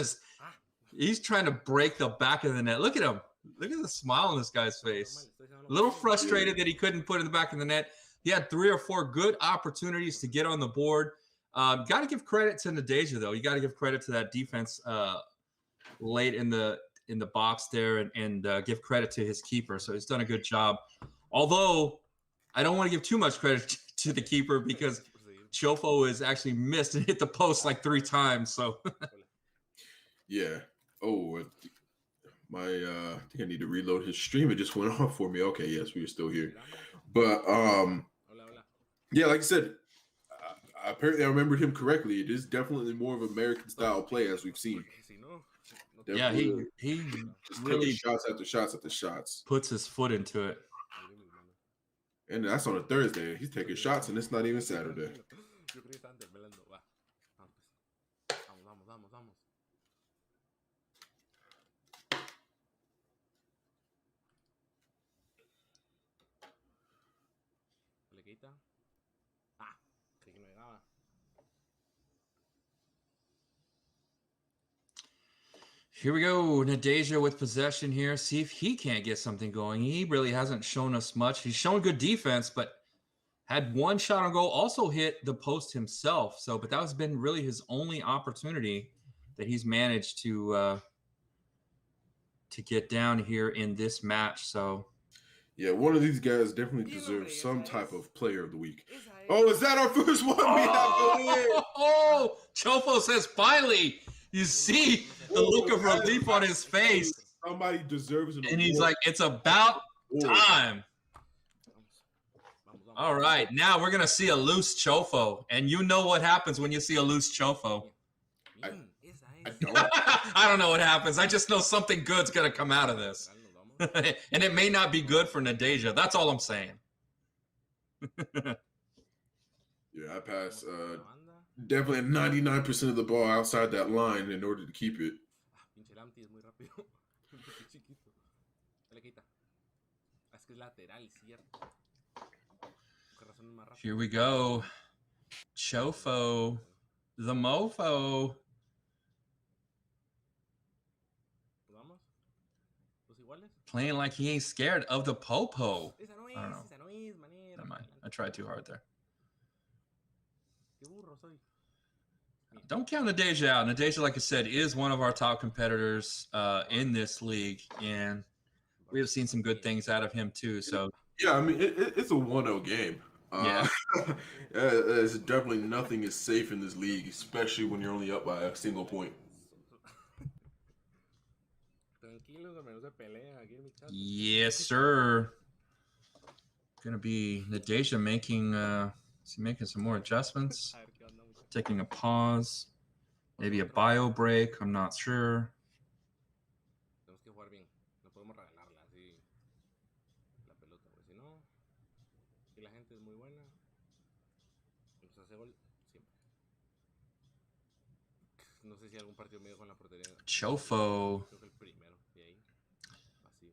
he's trying to break the back of the net. Look at him. Look at the smile on this guy's face. A little frustrated that he couldn't put it in the back of the net. He had 3 or 4 good opportunities to get on the board. Got to give credit to Nadeja, though. You got to give credit to that defense late in the box there, and give credit to his keeper. So he's done a good job. Although I don't want to give too much credit to the keeper because Chofo has actually missed and hit the post like 3 times. So yeah. Oh, I think I need to reload his stream. It just went off for me. Okay, yes, we are still here. But yeah, like I said, apparently I remembered him correctly. It is definitely more of American style play as we've seen. Definitely, yeah, he just really shots after shots after shots. Puts his foot into it. And that's on a Thursday. He's taking shots, and it's not even Saturday. Here we go. Nadeja with possession here. See if he can't get something going. He really hasn't shown us much. He's shown good defense, but had 1 shot on goal. Also hit the post himself. But that has been really his only opportunity that he's managed to get down here in this match. So, yeah, one of these guys definitely deserves some type of player of the week. Oh, is that our first one? Oh, Chofo says finally. You see the look of relief on his face. Somebody deserves an award. And he's like, it's about time. All right, now we're going to see a loose Chofo. And you know what happens when you see a loose Chofo. I don't know what happens. I just know something good's going to come out of this. And it may not be good for Nadeja. That's all I'm saying. Yeah, I pass definitely 99% of the ball outside that line in order to keep it. Here we go. Chofo, the mofo. Playing like he ain't scared of the popo. I don't know. Never mind. I tried too hard there. Don't count Nadeja out. Nadeja, like I said, is one of our top competitors in this league. And we have seen some good things out of him too. So yeah, I mean it's a 1-0 game. Yeah. It's definitely nothing is safe in this league, especially when you're only up by a single point. Yes, sir. Gonna be Nadeja making some more adjustments, taking a pause, maybe a bio break. I'm not sure. Tenemos que jugar bien. No podemos regalarla así la pelota, porque si no, aquí la gente es muy buena. Nos hace gol siempre. No sé si algún partido medio con la portería. Chofo. Creo que el primero de ahí. Vacío.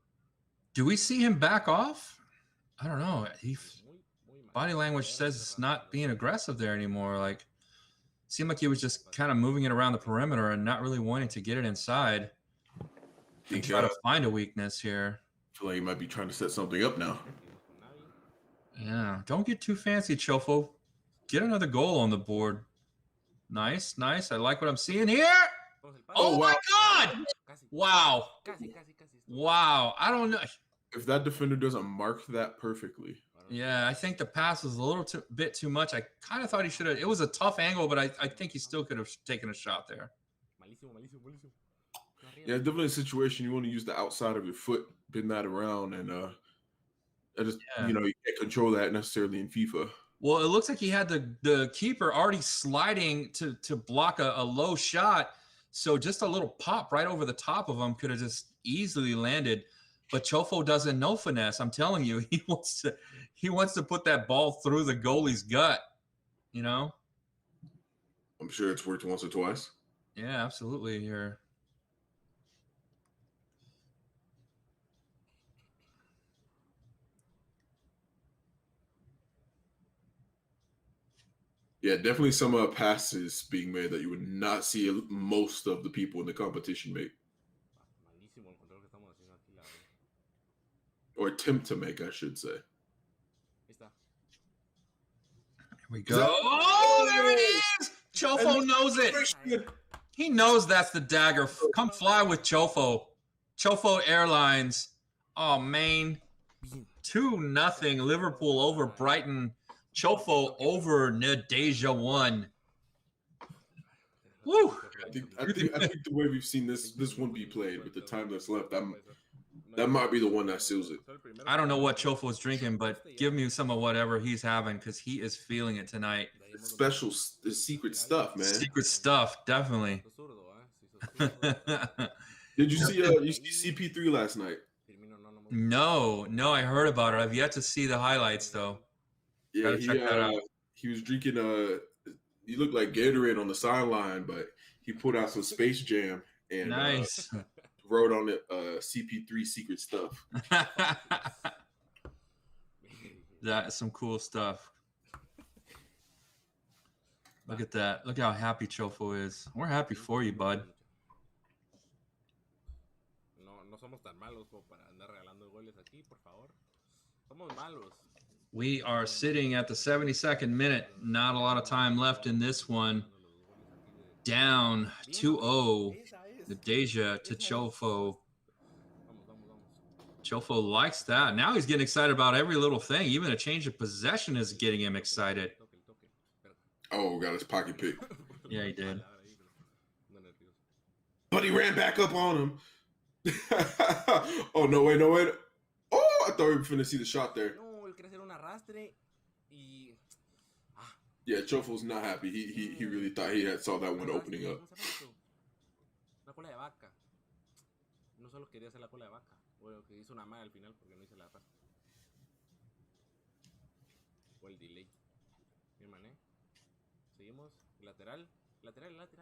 Do we see him back off? I don't know. Body language says it's not being aggressive there anymore. Like, seemed like he was just kind of moving it around the perimeter and not really wanting to get it inside and try to find a weakness here. I feel like he might be trying to set something up now. Yeah, don't get too fancy, Chofo. Get another goal on the board. Nice, nice. I like what I'm seeing here. Oh my God! Wow. Wow. I don't know. If that defender doesn't mark that perfectly. Yeah, I think the pass was a little bit too much. I kind of thought he should have. It was a tough angle, but I think he still could have taken a shot there. Yeah, definitely a situation you want to use the outside of your foot, bend that around, and you can't control that necessarily in FIFA. Well, it looks like he had the keeper already sliding to block a low shot, so just a little pop right over the top of him could have just easily landed. But Chofo doesn't know finesse. I'm telling you, he wants to put that ball through the goalie's gut. You know. I'm sure it's worked once or twice. Yeah, absolutely. Yeah, definitely some passes being made that you would not see most of the people in the competition make. Or attempt to make, I should say. Here we go. Oh, there it is! Chofo knows it. He knows that's the dagger. Come fly with Chofo. Chofo Airlines. Oh, man. 2-0 Liverpool over Brighton. Chofo over Nadeja 1. Woo! I think the way we've seen this one be played with the time that's left, that might be the one that seals it. I don't know what Chofo's drinking, but give me some of whatever he's having because he is feeling it tonight. It's special, the secret stuff, man. Secret stuff, definitely. Did you see CP3 last night? No, I heard about it. I've yet to see the highlights though. Yeah, he was drinking he looked like Gatorade on the sideline, but he pulled out some Space Jam and nice. Wrote on it CP3 secret stuff. That's some cool stuff. Look at that. Look how happy Chofo is. We're happy for you, bud. No somos tan malos como para andar regalando goles aquí, por favor. Somos malos. We are sitting at the 72nd minute. Not a lot of time left in this one. Down 2-0. Nadeja to Chofo. Chofo likes that. Now he's getting excited about every little thing. Even a change of possession is getting him excited. Oh, got his pocket pick. Yeah, he did. But he ran back up on him. Oh, no, wait. Oh, I thought we were finna see the shot there. Yeah, Chofo's not happy. He really thought he saw that one opening up. Una cola de vaca. No solo quería hacer la cola de vaca. Bueno, que hizo una maga al final porque no hice la pasta. O el delay. Bien, mané. Seguimos. Lateral.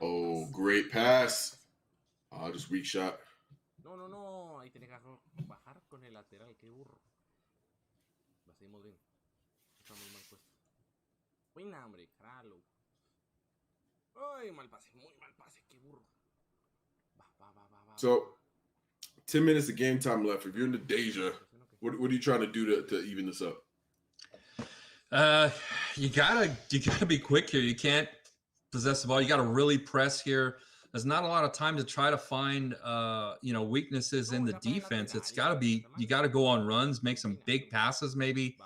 Oh, great pass. Just weak shot. No. Ahí tenía que bajar con el lateral. Qué burro. La seguimos bien. Está muy mal puesto. Buena, hombre. Caralo. Ay, mal pase. Muy mal pase. Qué burro. So, 10 minutes of game time left. If you're in the Nadeja, what are you trying to do to even this up? You gotta be quick here. You can't possess the ball. You gotta really press here. there's not a lot of time to try to find weaknesses in the defense. It's got to be, you got to go on runs, make some big passes, maybe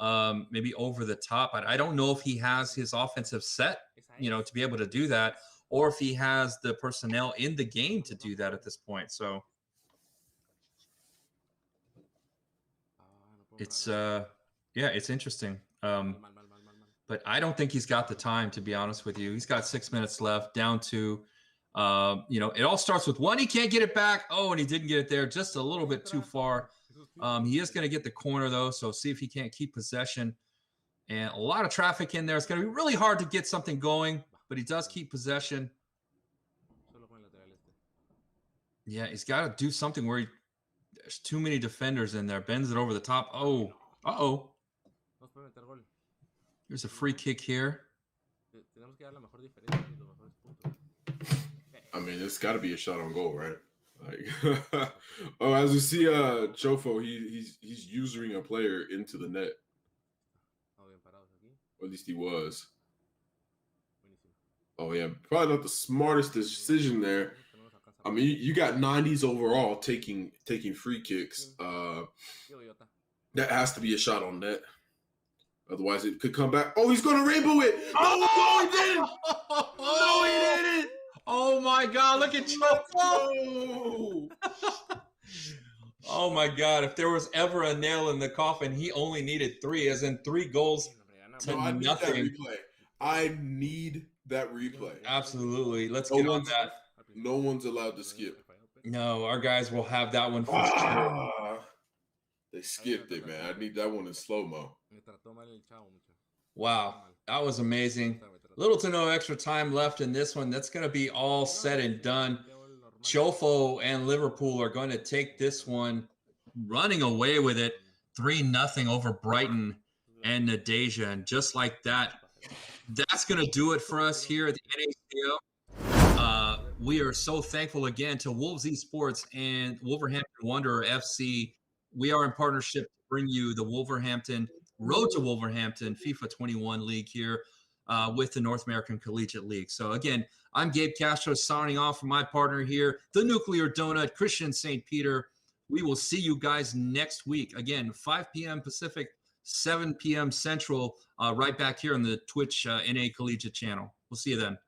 over the top. I don't know if he has his offensive set, to be able to do that, or if he has the personnel in the game to do that at this point. So it's it's interesting. But I don't think he's got the time, to be honest with you. He's got 6 minutes left, down to it all starts with one. He can't get it back. Oh, and he didn't get it there, just a little bit too far. He is going to get the corner though, so see if he can't keep possession. And a lot of traffic in there. It's going to be really hard to get something going, but he does keep possession. Yeah, he's got to do something where there's too many defenders in there. Bends it over the top. Oh, here's a free kick here. I mean, it's got to be a shot on goal, right? Like, as we see, Chofo, he's usering a player into the net. Or at least he was. Oh yeah, probably not the smartest decision there. I mean, you got 90s overall taking free kicks. That has to be a shot on net. Otherwise, it could come back. Oh, he's going to rainbow it. No, he didn't. No, he didn't. Oh my God! Look at Chofo. Oh my God! If there was ever a nail in the coffin, he only needed 3, as in 3 goals to nothing. I need that replay. Absolutely. Let's get on that. No one's allowed to skip. No, our guys will have that one for sure. They skipped it, man. I need that one in slow-mo. Wow, that was amazing. Little to no extra time left in this one. That's going to be all said and done. Chofo and Liverpool are going to take this one, running away with it, 3-0 over Brighton and Nadeja. And just like that, that's going to do it for us here at the NACL. We are so thankful again to Wolves Esports and Wolverhampton Wanderer FC. We are in partnership to bring you the Wolverhampton Road to Wolverhampton FIFA 21 League here with the North American Collegiate League. So again, I'm Gabe Castro signing off from my partner here, the Nuclear Donut, Christian St. Peter. We will see you guys next week. Again, 5 p.m. Pacific, 7 p.m. Central, right back here on the Twitch NA Collegiate channel. We'll see you then.